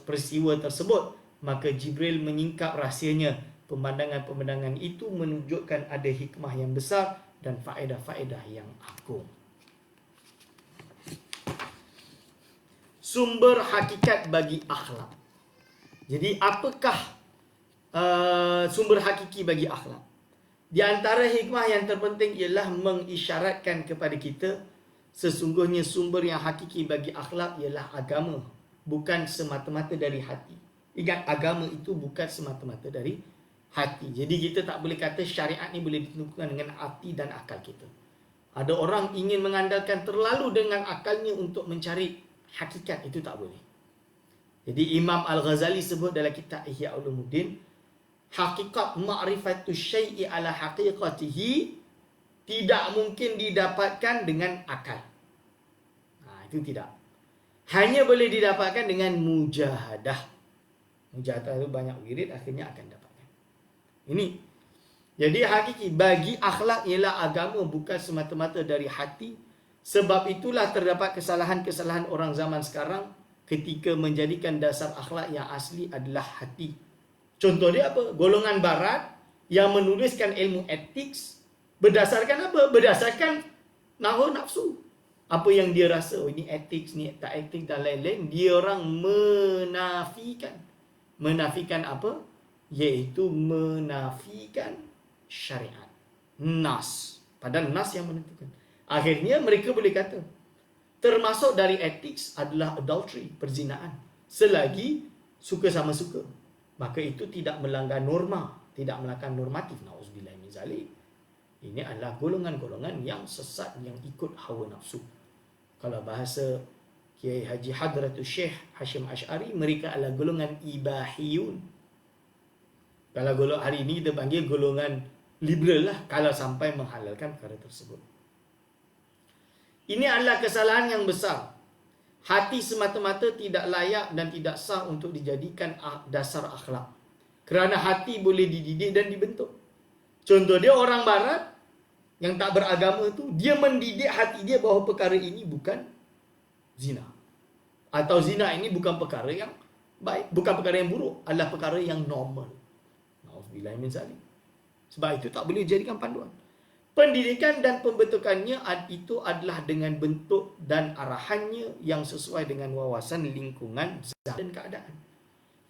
peristiwa tersebut. Maka Jibril menyingkap rahsianya. Pemandangan-pemandangan itu menunjukkan ada hikmah yang besar dan faedah-faedah yang agung. Sumber hakikat bagi akhlak. Jadi apakah sumber hakiki bagi akhlak? Di antara hikmah yang terpenting ialah mengisyaratkan kepada kita sesungguhnya sumber yang hakiki bagi akhlak ialah agama, bukan semata-mata dari hati. Ingat, agama itu bukan semata-mata dari hati. Jadi kita tak boleh kata syariat ni boleh ditentukan dengan hati dan akal kita. Ada orang ingin mengandalkan terlalu dengan akalnya untuk mencari hakikat, itu tak boleh. Jadi Imam Al-Ghazali sebut dalam kitab Ihya Ulumuddin, hakikat ma'rifatus syai'i ala haqiqatihi tidak mungkin didapatkan dengan akal. Itu tidak. Hanya boleh didapatkan dengan mujahadah. Mujahadah itu banyak wirid, akhirnya akan dapatkan. Ini. Jadi hakiki bagi akhlak ialah agama bukan semata-mata dari hati. Sebab itulah terdapat kesalahan-kesalahan orang zaman sekarang ketika menjadikan dasar akhlak yang asli adalah hati. Contoh dia apa? Golongan barat yang menuliskan ilmu etik berdasarkan apa? Berdasarkan nahwa nafsu. Apa yang dia rasa, oh ini etik, ni tak etik dan lain-lain. Dia orang menafikan. Menafikan apa? Iaitu menafikan syariat. Nas. Padahal nas yang menentukan. Akhirnya mereka boleh kata, termasuk dari etik adalah adultery, perzinaan. Selagi suka sama suka. Maka itu tidak melanggar norma. Tidak melanggar normatif. Na'udzubillah min zalik. Ini adalah golongan-golongan yang sesat, yang ikut hawa nafsu. Kalau bahasa Kiai Haji Hadratus Syekh Hashim Ash'ari, mereka adalah golongan ibahiyun. Kalau golongan hari ini kita panggil golongan liberal lah, kalau sampai menghalalkan perkara tersebut. Ini adalah kesalahan yang besar. Hati semata-mata tidak layak dan tidak sah untuk dijadikan dasar akhlak. Kerana hati boleh dididik dan dibentuk. Contoh dia orang barat yang tak beragama tu, dia mendidik hati dia bahawa perkara ini bukan zina. Atau zina ini bukan perkara yang baik, bukan perkara yang buruk, adalah perkara yang normal. Na'udzubillah min zalik. Sebab itu tak boleh dijadikan panduan. Pendidikan dan pembentukannya itu adalah dengan bentuk dan arahannya yang sesuai dengan wawasan lingkungan dan keadaan.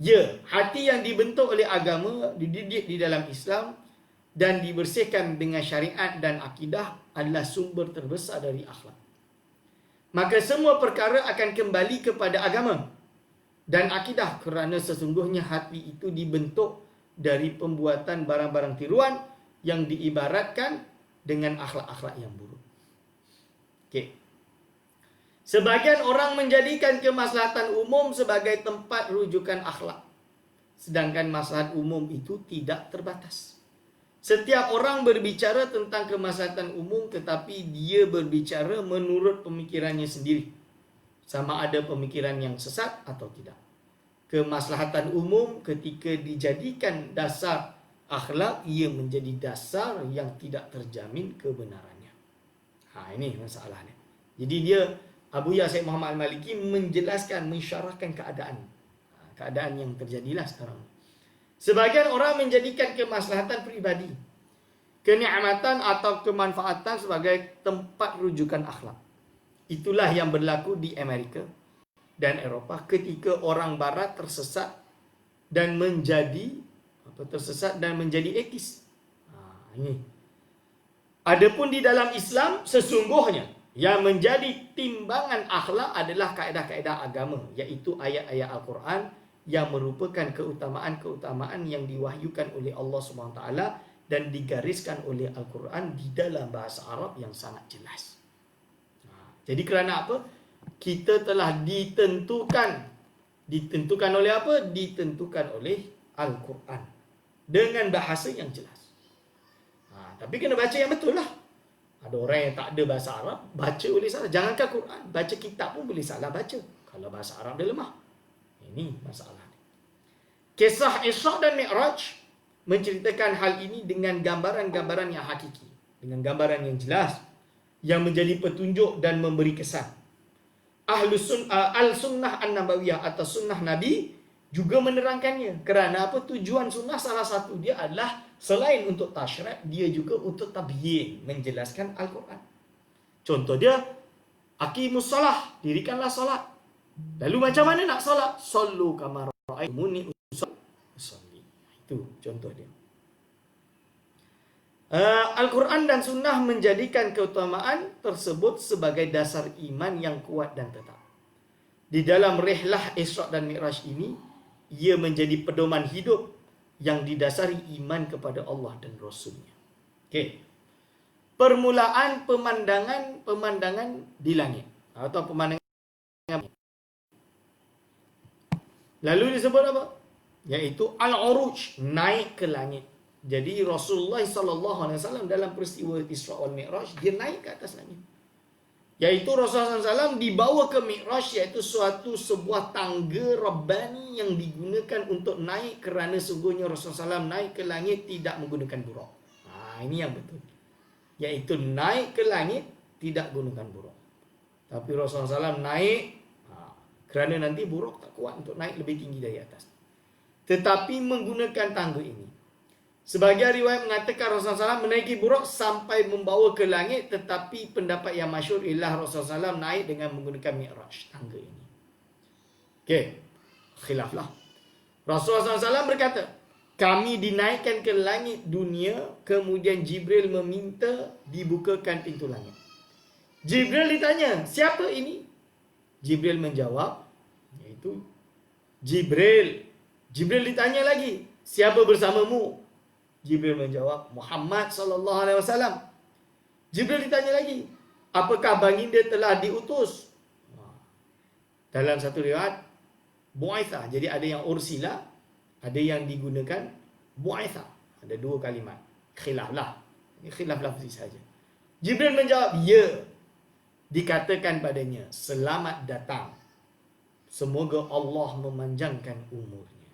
Ya, hati yang dibentuk oleh agama, dididik di dalam Islam dan dibersihkan dengan syariat dan akidah adalah sumber terbesar dari akhlak. Maka semua perkara akan kembali kepada agama dan akidah kerana sesungguhnya hati itu dibentuk dari pembuatan barang-barang tiruan yang diibaratkan dengan akhlak-akhlak yang buruk. Okey. Sebagian orang menjadikan kemaslahatan umum sebagai tempat rujukan akhlak. Sedangkan maslahat umum itu tidak terbatas. Setiap orang berbicara tentang kemaslahatan umum tetapi dia berbicara menurut pemikirannya sendiri. Sama ada pemikiran yang sesat atau tidak. Kemaslahatan umum ketika dijadikan dasar akhlak, ia menjadi dasar yang tidak terjamin kebenarannya. Ini masalahnya. Jadi dia, Abu Yahya Muhammad Al-Maliki menjelaskan, mensyarahkan keadaan yang terjadilah sekarang. Sebagian orang menjadikan kemaslahatan peribadi, kenikmatan atau kemanfaatan sebagai tempat rujukan akhlak. Itulah yang berlaku di Amerika dan Eropah ketika orang barat tersesat dan menjadi etis. Ini. Adapun di dalam Islam sesungguhnya yang menjadi timbangan akhlak adalah kaedah-kaedah agama, iaitu ayat-ayat Al-Quran yang merupakan keutamaan-keutamaan yang diwahyukan oleh Allah SWT dan digariskan oleh Al-Quran di dalam bahasa Arab yang sangat jelas. Jadi kerana apa? Kita telah ditentukan oleh apa? Ditentukan oleh Al-Quran dengan bahasa yang jelas. Tapi kena baca yang betul lah. Ada orang yang tak ada bahasa Arab, baca boleh salah. Jangankan Quran, baca kitab pun boleh salah baca kalau bahasa Arab dia lemah. Ini masalah. Kisah Isra' dan Mi'raj menceritakan hal ini dengan gambaran-gambaran yang hakiki, dengan gambaran yang jelas, yang menjadi petunjuk dan memberi kesan. Al-Sunnah An-Nabawiyah atau Sunnah Nabi juga menerangkannya. Kerana apa? Tujuan sunnah salah satu dia adalah selain untuk tasyri', dia juga untuk tabyin, menjelaskan Al-Quran. Contoh dia, aqimus salah, dirikanlah salat. Lalu macam mana nak salat? Sallu kama ra'aitumuni usalli. Itu contoh dia. Al-Quran dan Sunnah menjadikan keutamaan tersebut sebagai dasar iman yang kuat dan tetap. Di dalam rihlah Isra' dan Mi'raj ini, ia menjadi pedoman hidup yang didasari iman kepada Allah dan Rasulnya. Okey. Permulaan pemandangan di langit atau pemandangan. Lalu disebut apa? iaitu al-uruj, naik ke langit. Jadi Rasulullah SAW dalam peristiwa Isra wal Mi'raj, dia naik ke atas langit. Iaitu Rasulullah SAW dibawa ke Mi'raj, iaitu sebuah tangga Rabbani yang digunakan untuk naik, kerana sungguhnya Rasulullah SAW naik ke langit tidak menggunakan buraq. Ini yang betul. Iaitu naik ke langit tidak gunakan buraq. Tapi Rasulullah SAW naik kerana nanti buraq tak kuat untuk naik lebih tinggi dari atas. Tetapi menggunakan tangga ini. Sebagian riwayat mengatakan Rasulullah SAW menaiki buraq sampai membawa ke langit, tetapi pendapat yang masyhur ialah Rasulullah SAW naik dengan menggunakan mi'raj, tangga ini. Okey, khilaflah. Rasulullah SAW berkata, kami dinaikkan ke langit dunia, kemudian Jibril meminta dibukakan pintu langit. Jibril ditanya, siapa ini? Jibril menjawab, iaitu Jibril. Jibril ditanya lagi, siapa bersamamu? Jibril menjawab, Muhammad sallallahu alaihi wasallam. Jibril ditanya lagi, apakah baginda telah diutus? Dalam satu riwayat, bu'aitha. Jadi ada yang ursila, ada yang digunakan bu'aitha. Ada dua kalimat. Khilaf lah. Ini khilaf lafzi saja. Jibril menjawab, ya. Dikatakan padanya, selamat datang. Semoga Allah memanjangkan umurnya.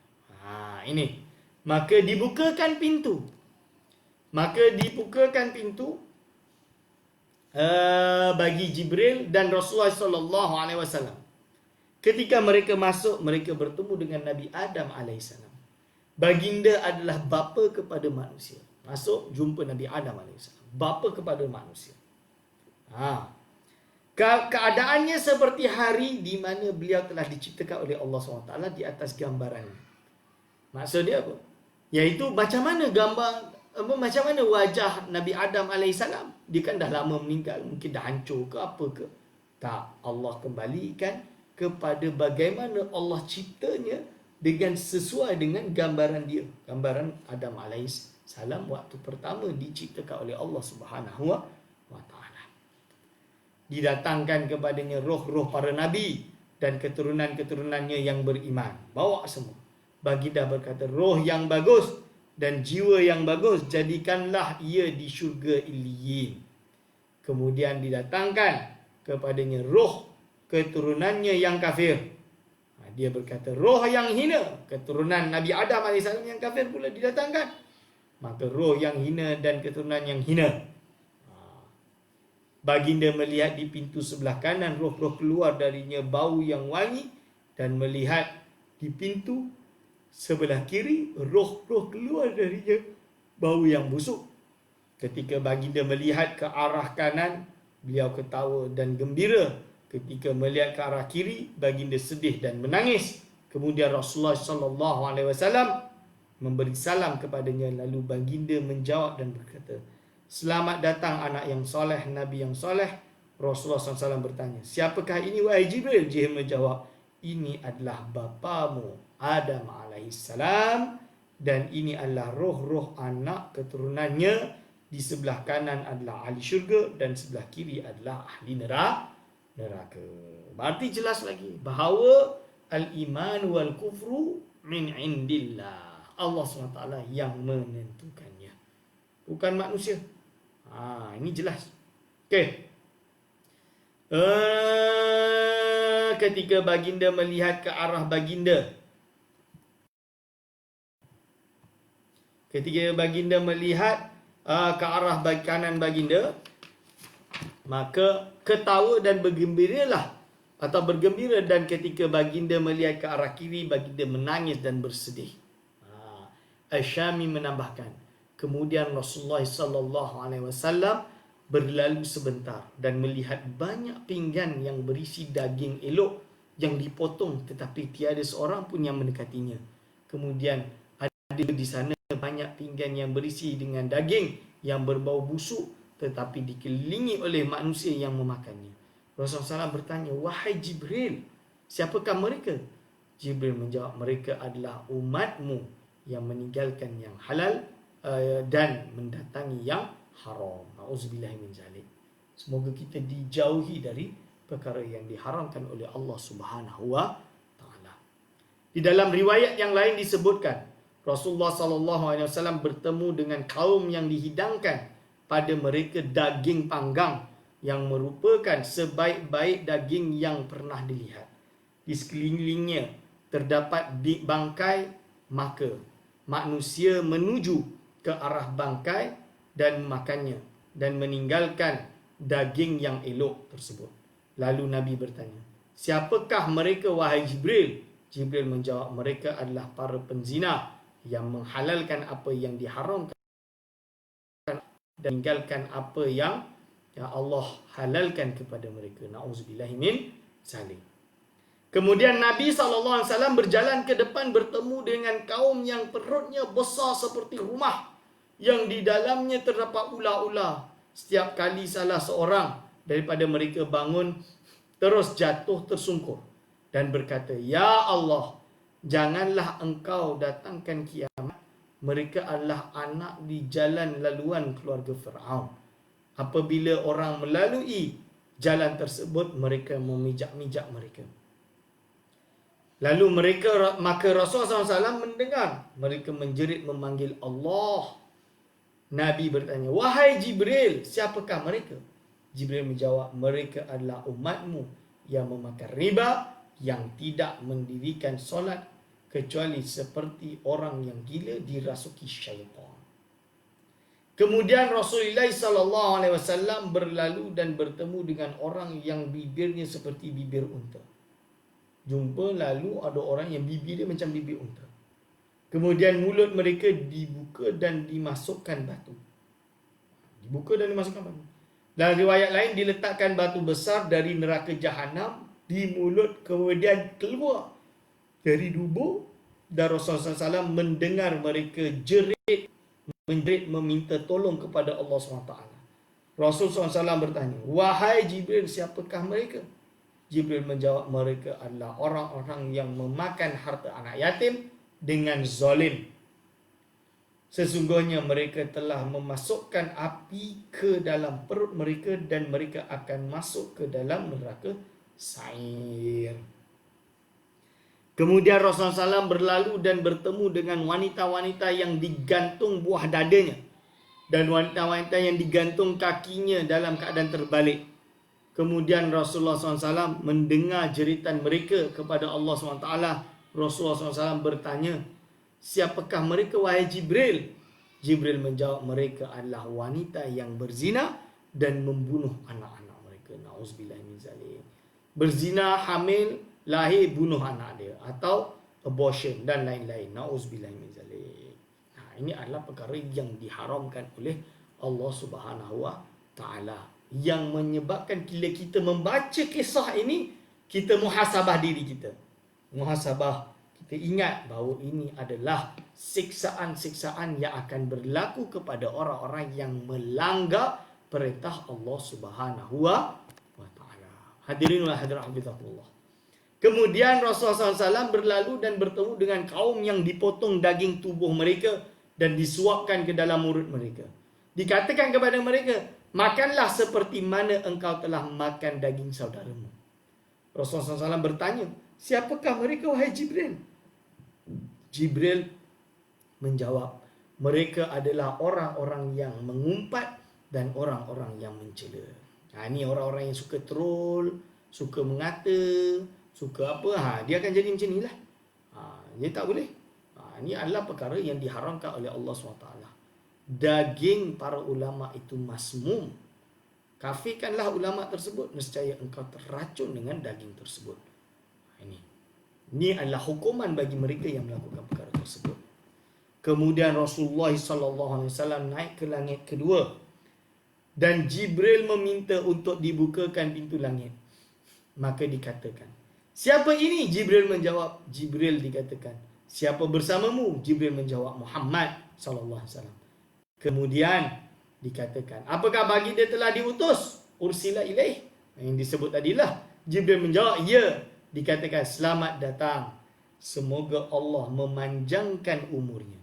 Ini. Maka dibukakan pintu. Bagi Jibril dan Rasulullah SAW. Ketika mereka masuk, mereka bertemu dengan Nabi Adam AS. Baginda adalah bapa kepada manusia. Masuk, jumpa Nabi Adam AS. Bapa kepada manusia. Keadaannya seperti hari di mana beliau telah diciptakan oleh Allah SWT di atas gambaran. Maksud dia apa? Iaitu macam mana wajah Nabi Adam AS. Dia kan dah lama meninggal, mungkin dah hancur ke apa ke. Tak, Allah kembalikan kepada bagaimana Allah ciptanya dengan sesuai dengan gambaran dia. Gambaran Adam AS waktu pertama diciptakan oleh Allah Subhanahu wa taala. Didatangkan kepadanya roh-roh para nabi dan keturunan-keturunannya yang beriman. Bawa semua. Baginda berkata, roh yang bagus dan jiwa yang bagus, jadikanlah ia di syurga Iliyin. Kemudian didatangkan kepadanya roh keturunannya yang kafir. Dia berkata, roh yang hina, keturunan Nabi Adam AS yang kafir pula didatangkan. Maka roh yang hina dan keturunan yang hina. Baginda melihat di pintu sebelah kanan, roh-roh keluar darinya bau yang wangi, dan melihat di pintu sebelah kiri, roh-roh keluar darinya bau yang busuk. Ketika baginda melihat ke arah kanan, beliau ketawa dan gembira. Ketika melihat ke arah kiri, baginda sedih dan menangis. Kemudian Rasulullah SAW memberi salam kepadanya. Lalu baginda menjawab dan berkata, selamat datang anak yang soleh, Nabi yang soleh. Rasulullah SAW bertanya, siapakah ini wahai Jibril? Jibril menjawab, ini adalah bapamu Adam alaihissalam, dan ini adalah roh-roh anak keturunannya. Di sebelah kanan adalah ahli syurga dan sebelah kiri adalah ahli neraka. Berarti jelas lagi bahawa al-iman wal kufru min indillah. Allah SWT yang menentukannya, bukan manusia. Ini jelas. Okey. Ketika baginda melihat ke arah baginda, ke arah kanan baginda, maka ketawa dan bergembira, dan ketika baginda melihat ke arah kiri, baginda menangis dan bersedih. Asyami menambahkan, kemudian Rasulullah SAW berlalu sebentar dan melihat banyak pinggan yang berisi daging elok yang dipotong, tetapi tiada seorang pun yang mendekatinya. Kemudian ada di sana banyak pinggan yang berisi dengan daging yang berbau busuk, tetapi dikelilingi oleh manusia yang memakannya. Rasulullah SAW bertanya, wahai Jibril, siapakah mereka? Jibril menjawab, mereka adalah umatmu yang meninggalkan yang halal dan mendatangi yang haram. Na'udzubillah min zalik. Semoga kita dijauhi dari perkara yang diharamkan oleh Allah Subhanahu wa taala. Di dalam riwayat yang lain disebutkan, Rasulullah SAW bertemu dengan kaum yang dihidangkan pada mereka daging panggang yang merupakan sebaik-baik daging yang pernah dilihat. Di sekelilingnya terdapat bangkai, maka manusia menuju ke arah bangkai dan makannya dan meninggalkan daging yang elok tersebut. Lalu Nabi bertanya, siapakah mereka wahai Jibril? Jibril menjawab, mereka adalah para penzina yang menghalalkan apa yang diharamkan dan meninggalkan apa yang Allah halalkan kepada mereka. Na'udzubillahi min zalik. Kemudian Nabi SAW berjalan ke depan bertemu dengan kaum yang perutnya besar seperti rumah, yang di dalamnya terdapat ular-ular. Setiap kali salah seorang daripada mereka bangun, terus jatuh tersungkur dan berkata, Ya Allah, janganlah engkau datangkan kiamat. Mereka adalah anak di jalan laluan keluarga Fir'aun. Apabila orang melalui jalan tersebut, mereka memijak-mijak mereka. Lalu maka Rasulullah SAW mendengar mereka menjerit memanggil Allah. Nabi bertanya, wahai Jibril, siapakah mereka? Jibril menjawab, mereka adalah umatmu yang memakan riba, yang tidak mendirikan solat, kecuali seperti orang yang gila dirasuki syaitan. Kemudian Rasulullah SAW berlalu dan bertemu dengan orang yang bibirnya seperti bibir unta. Jumpa lalu ada orang yang bibir dia macam bibir unta. Kemudian mulut mereka dibuka dan dimasukkan batu. Dibuka dan dimasukkan batu. Dalam riwayat lain diletakkan batu besar dari neraka jahanam di mulut, kemudian keluar dari tubuh. Dan Rasulullah SAW mendengar mereka menjerit meminta tolong kepada Allah SWT. Rasulullah SAW bertanya, wahai Jibril, siapakah mereka? Jibril menjawab, mereka adalah orang-orang yang memakan harta anak yatim dengan zalim. Sesungguhnya mereka telah memasukkan api ke dalam perut mereka dan mereka akan masuk ke dalam neraka sa'ir. Kemudian Rasulullah SAW berlalu dan bertemu dengan wanita-wanita yang digantung buah dadanya dan wanita-wanita yang digantung kakinya dalam keadaan terbalik. Kemudian Rasulullah SAW mendengar jeritan mereka kepada Allah SWT. Rasulullah SAW bertanya, siapakah mereka wahai Jibril? Jibril menjawab, mereka adalah wanita yang berzina dan membunuh anak-anak mereka. Na'udzubillah min zalik. Berzina, hamil, lahir, bunuh anak dia, atau abortion dan lain-lain. Na'udzubillah min zalik. Nah, ini adalah perkara yang diharamkan oleh Allah Subhanahu wa taala, yang menyebabkan bila kita membaca kisah ini, kita muhasabah diri kita. Muhasabah, kita ingat bahawa ini adalah siksaan-siksaan yang akan berlaku kepada orang-orang yang melanggar perintah Allah Subhanahu wa taala. Hadirin wa hadirat hafizahullah. Kemudian Rasulullah SAW berlalu dan bertemu dengan kaum yang dipotong daging tubuh mereka dan disuapkan ke dalam mulut mereka. Dikatakan kepada mereka, makanlah seperti mana engkau telah makan daging saudaramu. Rasulullah SAW bertanya, siapakah mereka wahai Jibril? Jibril menjawab, mereka adalah orang-orang yang mengumpat dan orang-orang yang mencela. Ini orang-orang yang suka troll, suka mengata, suka apa, dia akan jadi macam inilah. Dia tak boleh. Ini adalah perkara yang diharamkan oleh Allah SWT. Daging para ulama itu masmum. Kafirkanlah ulama tersebut, nescaya engkau terracun dengan daging tersebut. Ini adalah hukuman bagi mereka yang melakukan perkara tersebut. Kemudian Rasulullah SAW naik ke langit kedua dan Jibril meminta untuk dibukakan pintu langit. Maka dikatakan, siapa ini? Jibril menjawab. Jibril dikatakan, siapa bersamamu? Jibril menjawab, Muhammad SAW. Kemudian dikatakan, apakah bagi dia telah diutus? Ursila ilaih. Yang disebut tadilah. Jibril menjawab, ya. Dikatakan, selamat datang. Semoga Allah memanjangkan umurnya.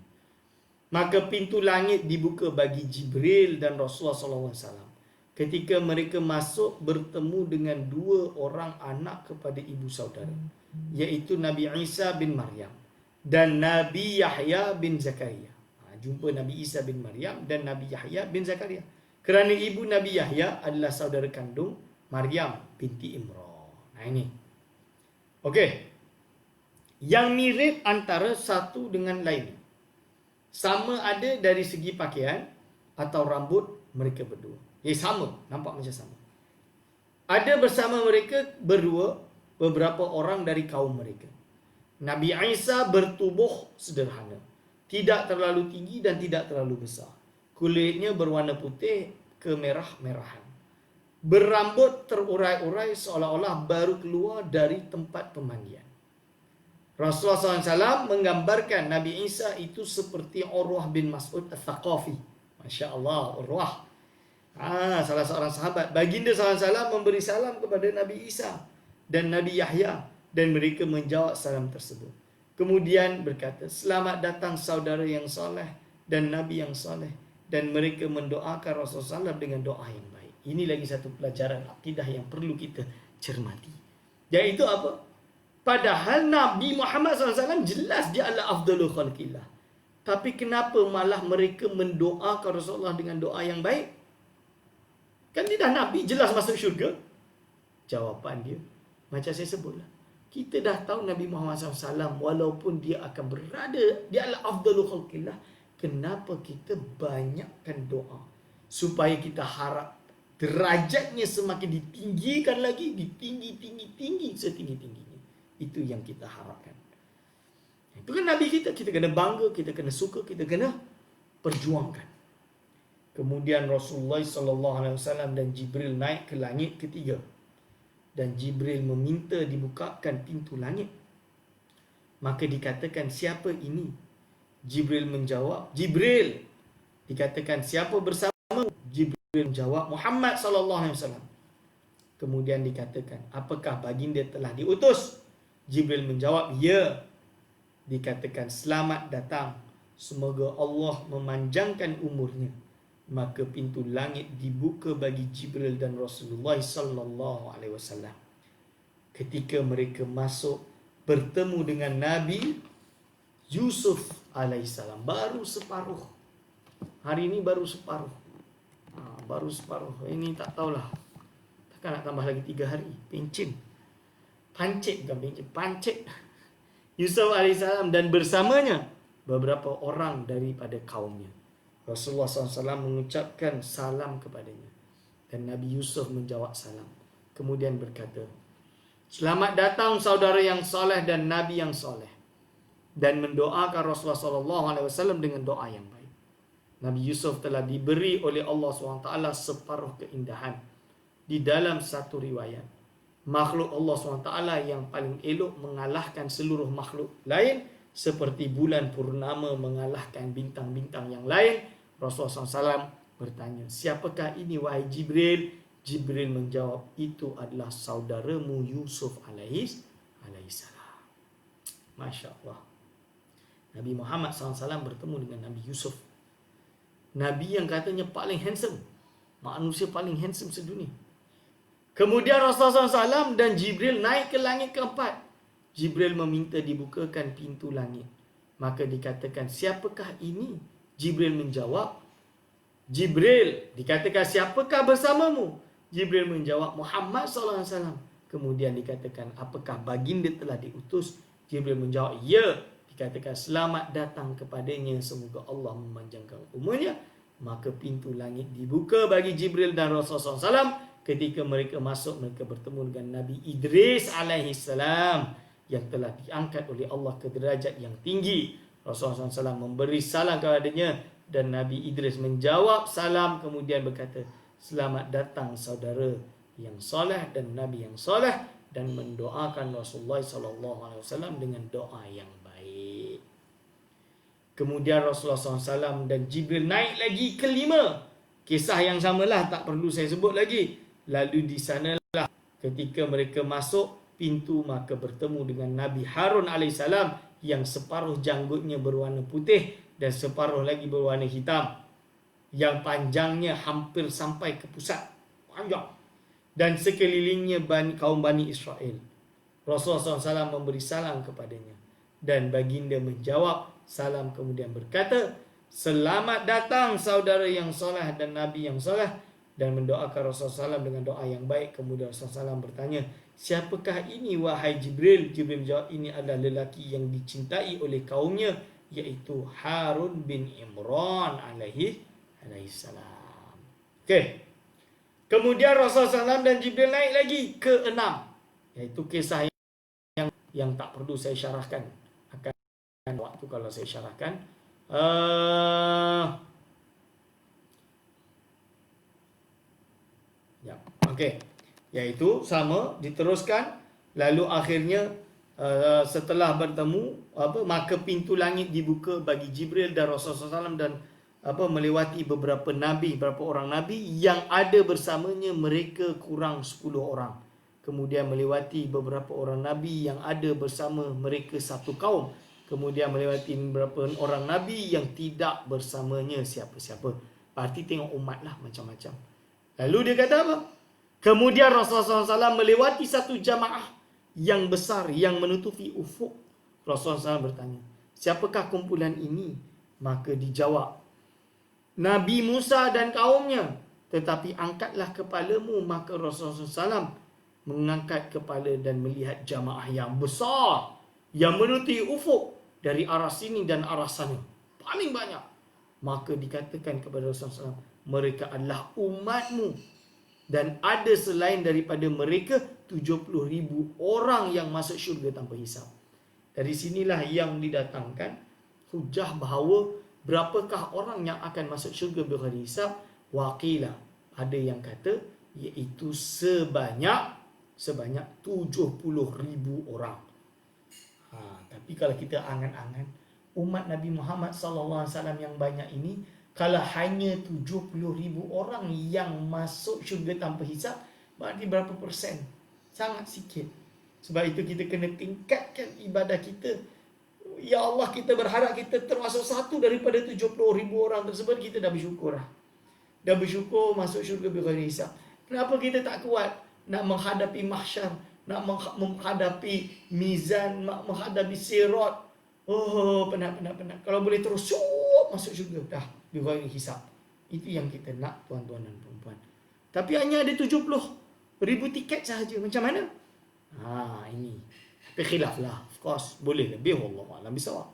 Maka pintu langit dibuka bagi Jibril dan Rasulullah SAW. ketika mereka masuk bertemu dengan dua orang anak kepada ibu saudara, iaitu Nabi Isa bin Maryam dan Nabi Yahya bin Zakaria. Jumpa Nabi Isa bin Maryam dan Nabi Yahya bin Zakaria. Kerana ibu Nabi Yahya adalah saudara kandung Maryam binti Imran. Ini. Okey. Yang mirip antara satu dengan lain. Sama ada dari segi pakaian atau rambut mereka berdua. Sama, nampak macam sama. Ada bersama mereka berdua beberapa orang dari kaum mereka. Nabi Isa bertubuh sederhana, tidak terlalu tinggi dan tidak terlalu besar. Kulitnya berwarna putih kemerah-merahan. Berambut terurai-urai seolah-olah baru keluar dari tempat pemandian. Rasulullah SAW menggambarkan Nabi Isa itu seperti Urwah bin Mas'ud Al-Thaqafi. Masya Allah, Urwah. Salah seorang sahabat. Baginda SAW memberi salam kepada Nabi Isa dan Nabi Yahya, dan mereka menjawab salam tersebut. Kemudian berkata, selamat datang saudara yang soleh dan Nabi yang soleh. Dan mereka mendoakan Rasulullah SAW dengan doa yang baik. Ini lagi satu pelajaran akidah yang perlu kita cermati. Iaitu apa? Padahal Nabi Muhammad SAW jelas dia adalah afdalul khalqillah. Tapi kenapa malah mereka mendoakan Rasulullah dengan doa yang baik? Kan dia dah Nabi, jelas masuk syurga. Jawapan dia, macam saya sebutlah, kita dah tahu Nabi Muhammad SAW walaupun dia akan berada, dia adalah afdalul khalqillah. Kenapa kita banyakkan doa? Supaya kita harap derajatnya semakin ditinggikan lagi, ditinggi setinggi-tingginya. Itu yang kita harapkan. Itu kan Nabi kita kena bangga, kita kena suka, kita kena perjuangkan. Kemudian Rasulullah SAW dan Jibril naik ke langit ketiga. Dan Jibril meminta dibukakan pintu langit. Maka dikatakan, siapa ini? Jibril menjawab, Jibril. Dikatakan, siapa bersama? Jibril menjawab, Muhammad SAW. Kemudian dikatakan, apakah baginda telah diutus? Jibril menjawab, ya. Dikatakan, selamat datang. Semoga Allah memanjangkan umurnya. Maka pintu langit dibuka bagi Jibril dan Rasulullah SAW. Ketika mereka masuk bertemu dengan Nabi Yusuf alaihissalam, baru separuh. Hari ini baru separuh. Baru separuh. Ini tak tahulah. Takkan nak tambah lagi 3 hari. Pencin. Pancit bukan pencin. Pancit. Yusuf alaihissalam dan bersamanya beberapa orang daripada kaumnya. Rasulullah SAW mengucapkan salam kepadanya. Dan Nabi Yusuf menjawab salam. Kemudian berkata, selamat datang saudara yang soleh dan Nabi yang soleh. Dan mendoakan Rasulullah SAW dengan doa yang baik. Nabi Yusuf telah diberi oleh Allah SWT separuh keindahan. Di dalam satu riwayat, makhluk Allah SWT yang paling elok mengalahkan seluruh makhluk lain. Seperti bulan purnama mengalahkan bintang-bintang yang lain. Rasulullah SAW bertanya, siapakah ini wahai Jibril? Jibril menjawab, itu adalah saudaramu Yusuf alaihissalam. Masya Allah. Nabi Muhammad SAW bertemu dengan Nabi Yusuf. Nabi yang katanya paling handsome. Manusia paling handsome sedunia. Kemudian Rasulullah SAW dan Jibril naik ke langit keempat. Jibril meminta dibukakan pintu langit. Maka dikatakan, siapakah ini? Jibril menjawab, Jibril. Dikatakan, siapakah bersamamu? Jibril menjawab, Muhammad SAW. Kemudian dikatakan, apakah baginda telah diutus? Jibril menjawab, ya. Dikatakan, selamat datang kepadanya, semoga Allah memanjangkan umurnya. Maka pintu langit dibuka bagi Jibril dan Rasulullah SAW. Ketika mereka masuk, mereka bertemu dengan Nabi Idris alaihissalam yang telah diangkat oleh Allah ke derajat yang tinggi. Rasulullah SAW memberi salam kepadanya dan Nabi Idris menjawab salam, kemudian berkata, selamat datang saudara yang soleh dan Nabi yang soleh, dan mendoakan Rasulullah SAW dengan doa yang baik. Kemudian Rasulullah SAW dan Jibril naik lagi kelima. Kisah yang samalah, tak perlu saya sebut lagi. Lalu di sanalah ketika mereka masuk pintu, maka bertemu dengan Nabi Harun alaihissalam yang separuh janggutnya berwarna putih dan separuh lagi berwarna hitam, yang panjangnya hampir sampai ke pusat. panjang. Dan sekelilingnya kaum Bani Israel. Rasulullah SAW memberi salam kepadanya. Dan baginda menjawab salam kemudian berkata, selamat datang saudara yang soleh dan Nabi yang soleh. Dan mendoakan Rasulullah SAW dengan doa yang baik. Kemudian Rasulullah SAW bertanya, siapakah ini wahai Jibril? Jibril menjawab, ini adalah lelaki yang dicintai oleh kaumnya, yaitu Harun bin Imran alaihi salam. Okey. Kemudian Rasulullah SAW dan Jibril naik lagi ke 6, iaitu kisah yang tak perlu saya syarahkan. Akan waktu kalau saya syarahkan. Ya, okey. Iaitu sama diteruskan, lalu akhirnya setelah bertemu maka pintu langit dibuka bagi Jibril dan Rasulullah SAW dan melewati beberapa orang nabi yang ada bersamanya, mereka kurang 10 orang. Kemudian melewati beberapa orang nabi yang ada bersama mereka satu kaum. Kemudian melewati beberapa orang nabi yang tidak bersamanya siapa-siapa. Berarti tengok umat lah macam-macam. Lalu dia kata apa? Kemudian Rasulullah SAW melewati satu jamaah yang besar yang menutupi ufuk. Rasulullah SAW bertanya, siapakah kumpulan ini? Maka dijawab, Nabi Musa dan kaumnya. Tetapi angkatlah kepalamu. Maka Rasulullah SAW mengangkat kepala dan melihat jamaah yang besar yang menutupi ufuk dari arah sini dan arah sana, paling banyak. Maka dikatakan kepada Rasulullah SAW, mereka adalah umatmu, dan ada selain daripada mereka 70,000 orang yang masuk syurga tanpa hisab. Dari sinilah yang didatangkan hujah bahawa berapakah orang yang akan masuk syurga bighairi hisab. Waqila, ada yang kata iaitu sebanyak 70,000 orang. Tapi kalau kita angan-angan, umat Nabi Muhammad SAW yang banyak ini, kalau hanya 70,000 orang yang masuk syurga tanpa hisab, berarti berapa persen? Sangat sikit. Sebab itu kita kena tingkatkan ibadah kita. Ya Allah, kita berharap kita termasuk satu daripada 70,000 orang tersebut. Kita dah bersyukur lah. Dah bersyukur masuk syurga bighairi hisab. Kenapa kita tak kuat nak menghadapi mahsyar, nak menghadapi mizan, nak menghadapi sirat? Oh, penat. Kalau boleh terus masuk syurga dah bighairi hisab. Itu yang kita nak, tuan-tuan dan puan-puan. Tapi hanya ada 70,000 tiket sahaja. Macam mana? Ini. Tapi khilaf lah. Of course, boleh lebih, wallahu a'lam bissawab.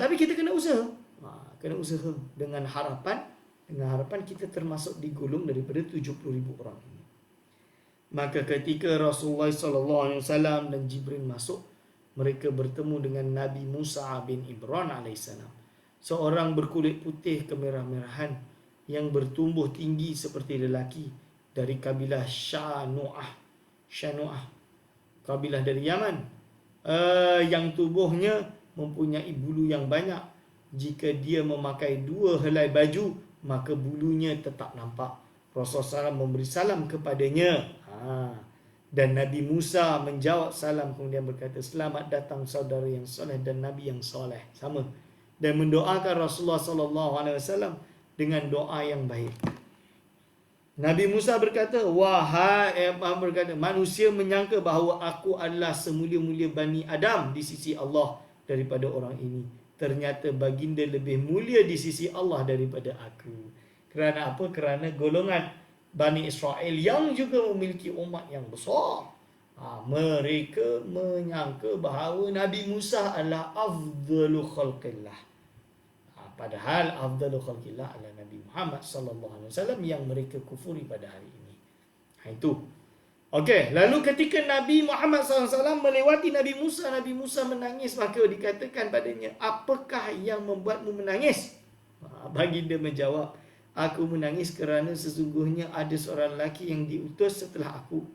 Tapi kita kena usaha. Kena usaha dengan harapan kita termasuk digolong daripada 70,000 orang ini. Maka ketika Rasulullah SAW dan Jibril masuk, mereka bertemu dengan Nabi Musa bin Imran alaihissalam, seorang berkulit putih kemerah-merahan yang bertumbuh tinggi seperti lelaki, dari kabilah Syanu'ah, kabilah dari Yaman, yang tubuhnya mempunyai bulu yang banyak. Jika dia memakai 2 helai baju, maka bulunya tetap nampak. Rasulullah SAW memberi salam kepadanya. Dan Nabi Musa menjawab salam, kemudian berkata, selamat datang saudara yang soleh dan Nabi yang soleh. Sama. Dan mendoakan Rasulullah SAW dengan doa yang baik. Nabi Musa berkata, manusia menyangka bahawa aku adalah semulia-mulia Bani Adam di sisi Allah daripada orang ini. Ternyata baginda lebih mulia di sisi Allah daripada aku. Kerana apa? Kerana golongan Bani Israel yang juga memiliki umat yang besar. Mereka menyangka bahawa Nabi Musa adalah afdalu khalqillah. Padahal afdalu khalqillah adalah Nabi Muhammad SAW yang mereka kufuri pada hari ini. Itu. Okey, lalu ketika Nabi Muhammad SAW melewati Nabi Musa menangis, maka dikatakan padanya, apakah yang membuatmu menangis? Baginda menjawab, aku menangis kerana sesungguhnya ada seorang lelaki yang diutus setelah aku.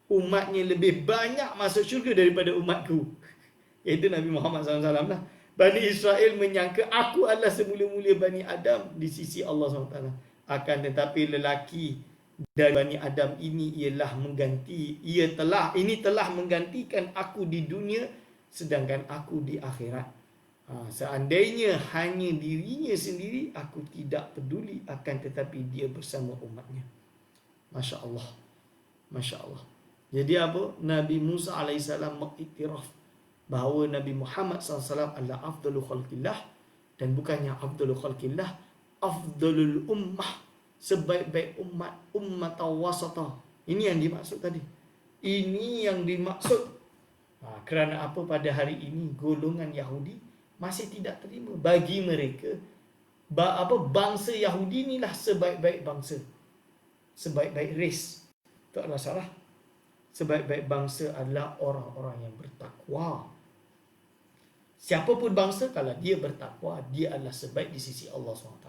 Umatnya lebih banyak masuk syurga daripada umatku. Iaitu Nabi Muhammad SAW lah. Bani Israel menyangka aku adalah semulia-mulia Bani Adam di sisi Allah SWT. Akan tetapi lelaki dari Bani Adam ini telah menggantikan aku di dunia, sedangkan aku di akhirat Seandainya hanya dirinya sendiri, aku tidak peduli, akan tetapi dia bersama umatnya. Masya Allah. Masya Allah. Jadi apa? Nabi Musa AS mengiktiraf bahawa Nabi Muhammad SAW adalah afdalul khalqillah, dan bukannya afdalul khalqillah, afdalul ummah, sebaik-baik umat, ummatan wasata. Ini yang dimaksud tadi. Ini yang dimaksud. Kerana apa? Pada hari ini golongan Yahudi masih tidak terima. Bagi mereka, bangsa Yahudi inilah sebaik-baik bangsa, sebaik-baik race. Tak ada salah. Sebaik-baik bangsa adalah orang-orang yang bertakwa. Siapapun bangsa, kalau dia bertakwa, dia adalah sebaik di sisi Allah SWT.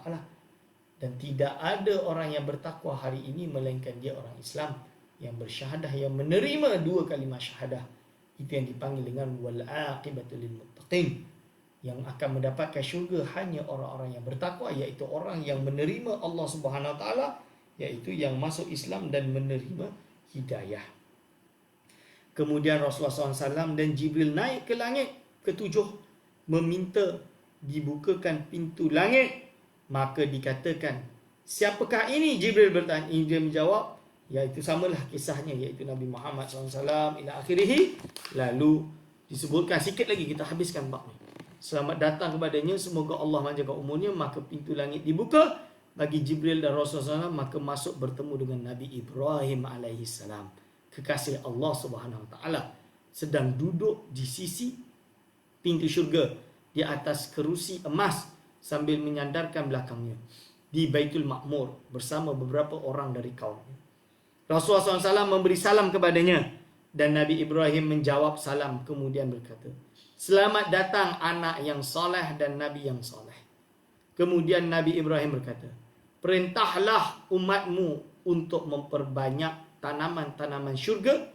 Dan tidak ada orang yang bertakwa hari ini melainkan dia orang Islam yang bersyahadah, yang menerima 2 kalimah syahadah. Itu yang dipanggil dengan wal aqibatu lil muttaqin. Yang akan mendapatkan syurga hanya orang-orang yang bertakwa, iaitu orang yang menerima Allah Subhanahu Wa Taala, iaitu yang masuk Islam dan menerima hidayah. Kemudian Rasulullah SAW dan Jibril naik ke langit ke-7, meminta dibukakan pintu langit. Maka dikatakan, siapakah ini? Jibril bertanya. Dia menjawab, iaitu samalah kisahnya, iaitu Nabi Muhammad SAW ila akhirih. Lalu disebutkan sikit lagi, kita habiskan bab ni. Selamat datang kepadanya, semoga Allah menjaga umurnya. Maka pintu langit dibuka bagi Jibril dan Rasulullah SAW. Maka masuk bertemu dengan Nabi Ibrahim AS, kekasih Allah Subhanahu Wa Taala, sedang duduk di sisi pintu syurga di atas kerusi emas sambil menyandarkan belakangnya di Baitul Ma'mur bersama beberapa orang dari kaumnya. Rasulullah SAW memberi salam kepadanya dan Nabi Ibrahim menjawab salam, kemudian berkata, selamat datang anak yang soleh dan Nabi yang soleh. Kemudian Nabi Ibrahim berkata, perintahlah umatmu untuk memperbanyak tanaman-tanaman syurga,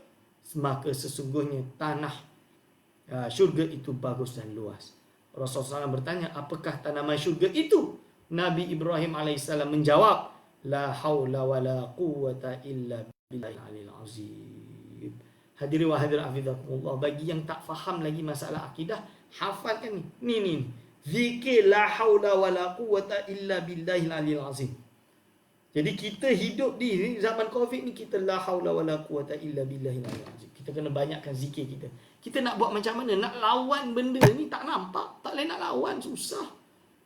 maka sesungguhnya tanah syurga itu bagus dan luas. Rasulullah SAW bertanya, apakah tanaman syurga itu? Nabi Ibrahim AS menjawab, la haula wa la quwwata illa billahil azim. Hadirin wa hadirat hafizakumullah, bagi yang tak faham lagi masalah akidah, hafalkan ni. Ni. Zikir la haula wa la quwwata illa billahil azim. Jadi kita hidup di zaman Covid ni, kita la haula wala quwata illa billahil azim. Kita kena banyakkan zikir kita. Kita nak buat macam mana? Nak lawan benda ni tak nampak. Tak boleh nak lawan, susah.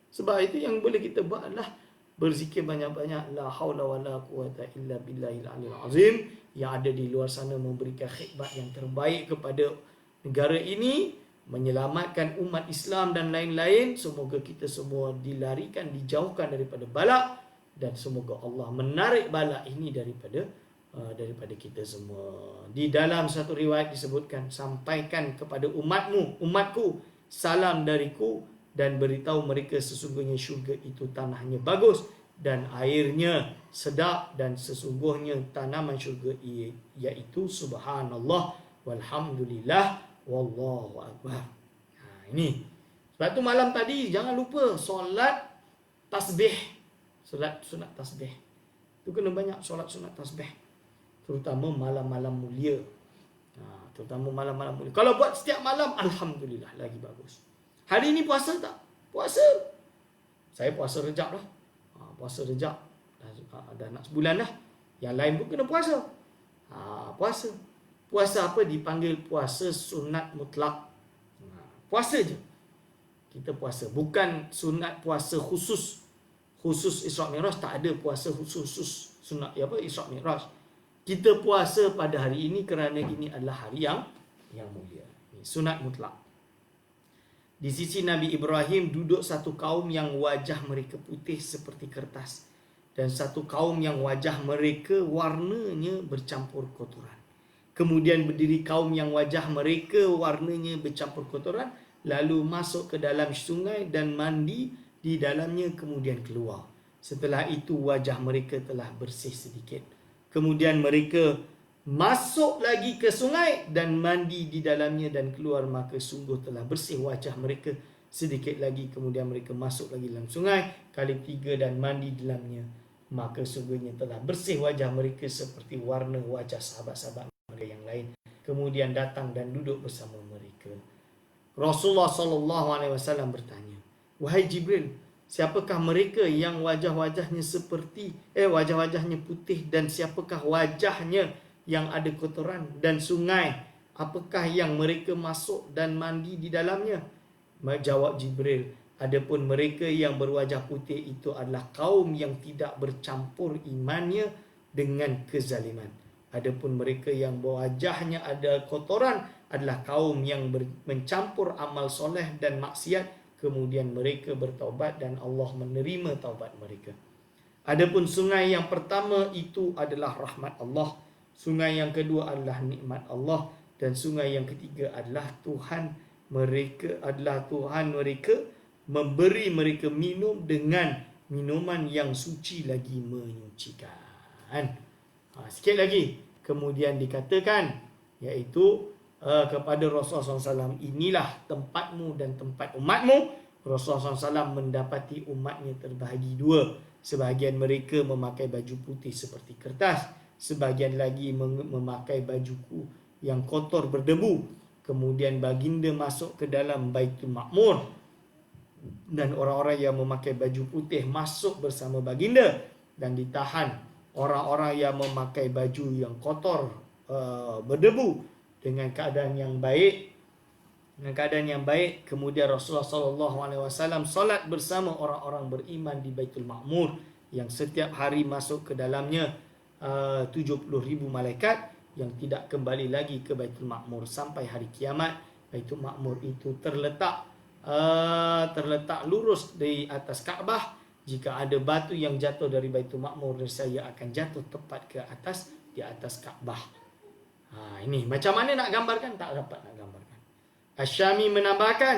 Sebab itu yang boleh kita buat adalah berzikir banyak-banyak la haula wala quwata illa billahil azim. Yang ada di luar sana memberikan khidmat yang terbaik kepada negara ini, menyelamatkan umat Islam dan lain-lain. Semoga kita semua dilarikan, dijauhkan daripada balak. Dan semoga Allah menarik bala ini daripada kita semua. Di dalam satu riwayat disebutkan, sampaikan kepada umatku salam dariku, dan beritahu mereka sesungguhnya syurga itu tanahnya bagus dan airnya sedap, dan sesungguhnya tanaman syurga iaitu subhanallah walhamdulillah wallahu akbar. Ini. Sebab tu malam tadi jangan lupa solat tasbih. Solat sunat tasbih. Itu kena banyak solat sunat tasbih. Terutama malam-malam mulia. Terutama malam-malam mulia. Kalau buat setiap malam, alhamdulillah, lagi bagus. Hari ini puasa tak? Puasa. Saya puasa Rejab lah. Puasa Rejab. Dah nak sebulan dah. Yang lain pun kena puasa. Puasa. Puasa apa? Dipanggil puasa sunat mutlak. Puasa je. Kita puasa. Bukan sunat puasa khusus. Khusus Isra' Mi'raj, tak ada puasa khusus sunat Isra' Mi'raj. Kita puasa pada hari ini kerana ini adalah hari yang mulia. Sunat mutlak. Di sisi Nabi Ibrahim duduk satu kaum yang wajah mereka putih seperti kertas, dan satu kaum yang wajah mereka warnanya bercampur kotoran. Kemudian berdiri kaum yang wajah mereka warnanya bercampur kotoran, lalu masuk ke dalam sungai dan mandi di dalamnya, kemudian keluar. Setelah itu wajah mereka telah bersih sedikit. Kemudian mereka masuk lagi ke sungai dan mandi di dalamnya dan keluar, maka sungguh telah bersih wajah mereka sedikit lagi. Kemudian mereka masuk lagi dalam sungai kali 3 dan mandi di dalamnya, maka sungguhnya telah bersih wajah mereka seperti warna wajah sahabat-sahabat mereka yang lain. Kemudian datang dan duduk bersama mereka. Rasulullah SAW bertanya, "Wahai Jibril, siapakah mereka yang wajah-wajahnya wajah-wajahnya putih, dan siapakah wajahnya yang ada kotoran, dan sungai apakah yang mereka masuk dan mandi di dalamnya?" Jawab Jibril, "Adapun mereka yang berwajah putih itu adalah kaum yang tidak bercampur imannya dengan kezaliman. Adapun mereka yang wajahnya ada kotoran adalah kaum yang mencampur amal soleh dan maksiat, kemudian mereka bertaubat dan Allah menerima taubat mereka. Adapun sungai yang pertama itu adalah rahmat Allah, sungai yang kedua adalah nikmat Allah, dan sungai yang ketiga adalah Tuhan mereka memberi mereka minum dengan minuman yang suci lagi menyucikan." Sikit lagi kemudian dikatakan, iaitu kepada Rasulullah SAW, "Inilah tempatmu dan tempat umatmu." Rasulullah SAW mendapati umatnya terbahagi dua. Sebahagian mereka memakai baju putih seperti kertas, sebahagian lagi memakai baju yang kotor berdebu. Kemudian baginda masuk ke dalam Baitul Ma'mur, dan orang-orang yang memakai baju putih masuk bersama baginda, dan ditahan orang-orang yang memakai baju yang kotor berdebu dengan keadaan yang baik. Kemudian Rasulullah SAW solat bersama orang-orang beriman di Baitul Ma'mur, yang setiap hari masuk ke dalamnya 70,000 malaikat yang tidak kembali lagi ke Baitul Ma'mur sampai hari kiamat. Baitul Ma'mur itu terletak lurus di atas Kaabah. Jika ada batu yang jatuh dari Baitul Ma'mur, saya akan jatuh tepat ke atas, di atas Kaabah. Ini macam mana nak gambarkan? Tak dapat nak gambarkan. Asy-Syami menambahkan,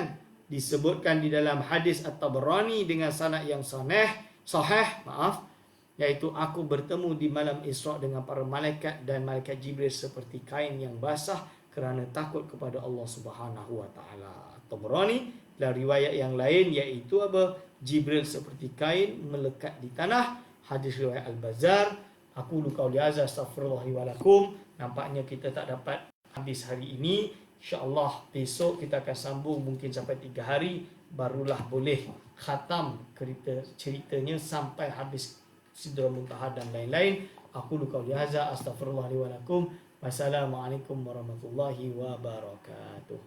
disebutkan di dalam hadis At-Tabarani dengan sanad yang sahih, iaitu aku bertemu di malam Isra dengan para malaikat, dan malaikat Jibril seperti kain yang basah kerana takut kepada Allah Subhanahu wa taala. At-Tabarani dan riwayat yang lain iaitu Jibril seperti kain melekat di tanah. Hadis riwayat Al-Bazzar. Aku qauli hadza, astaghfirullahi wa lakum. Nampaknya kita tak dapat habis hari ini. InsyaAllah besok kita akan sambung, mungkin sampai 3 hari barulah boleh khatam ceritanya sampai habis Sidratul Muntaha dan lain-lain. Aku qauli hadza, astaghfirullahi wa lakum. Wassalamualaikum warahmatullahi wabarakatuh.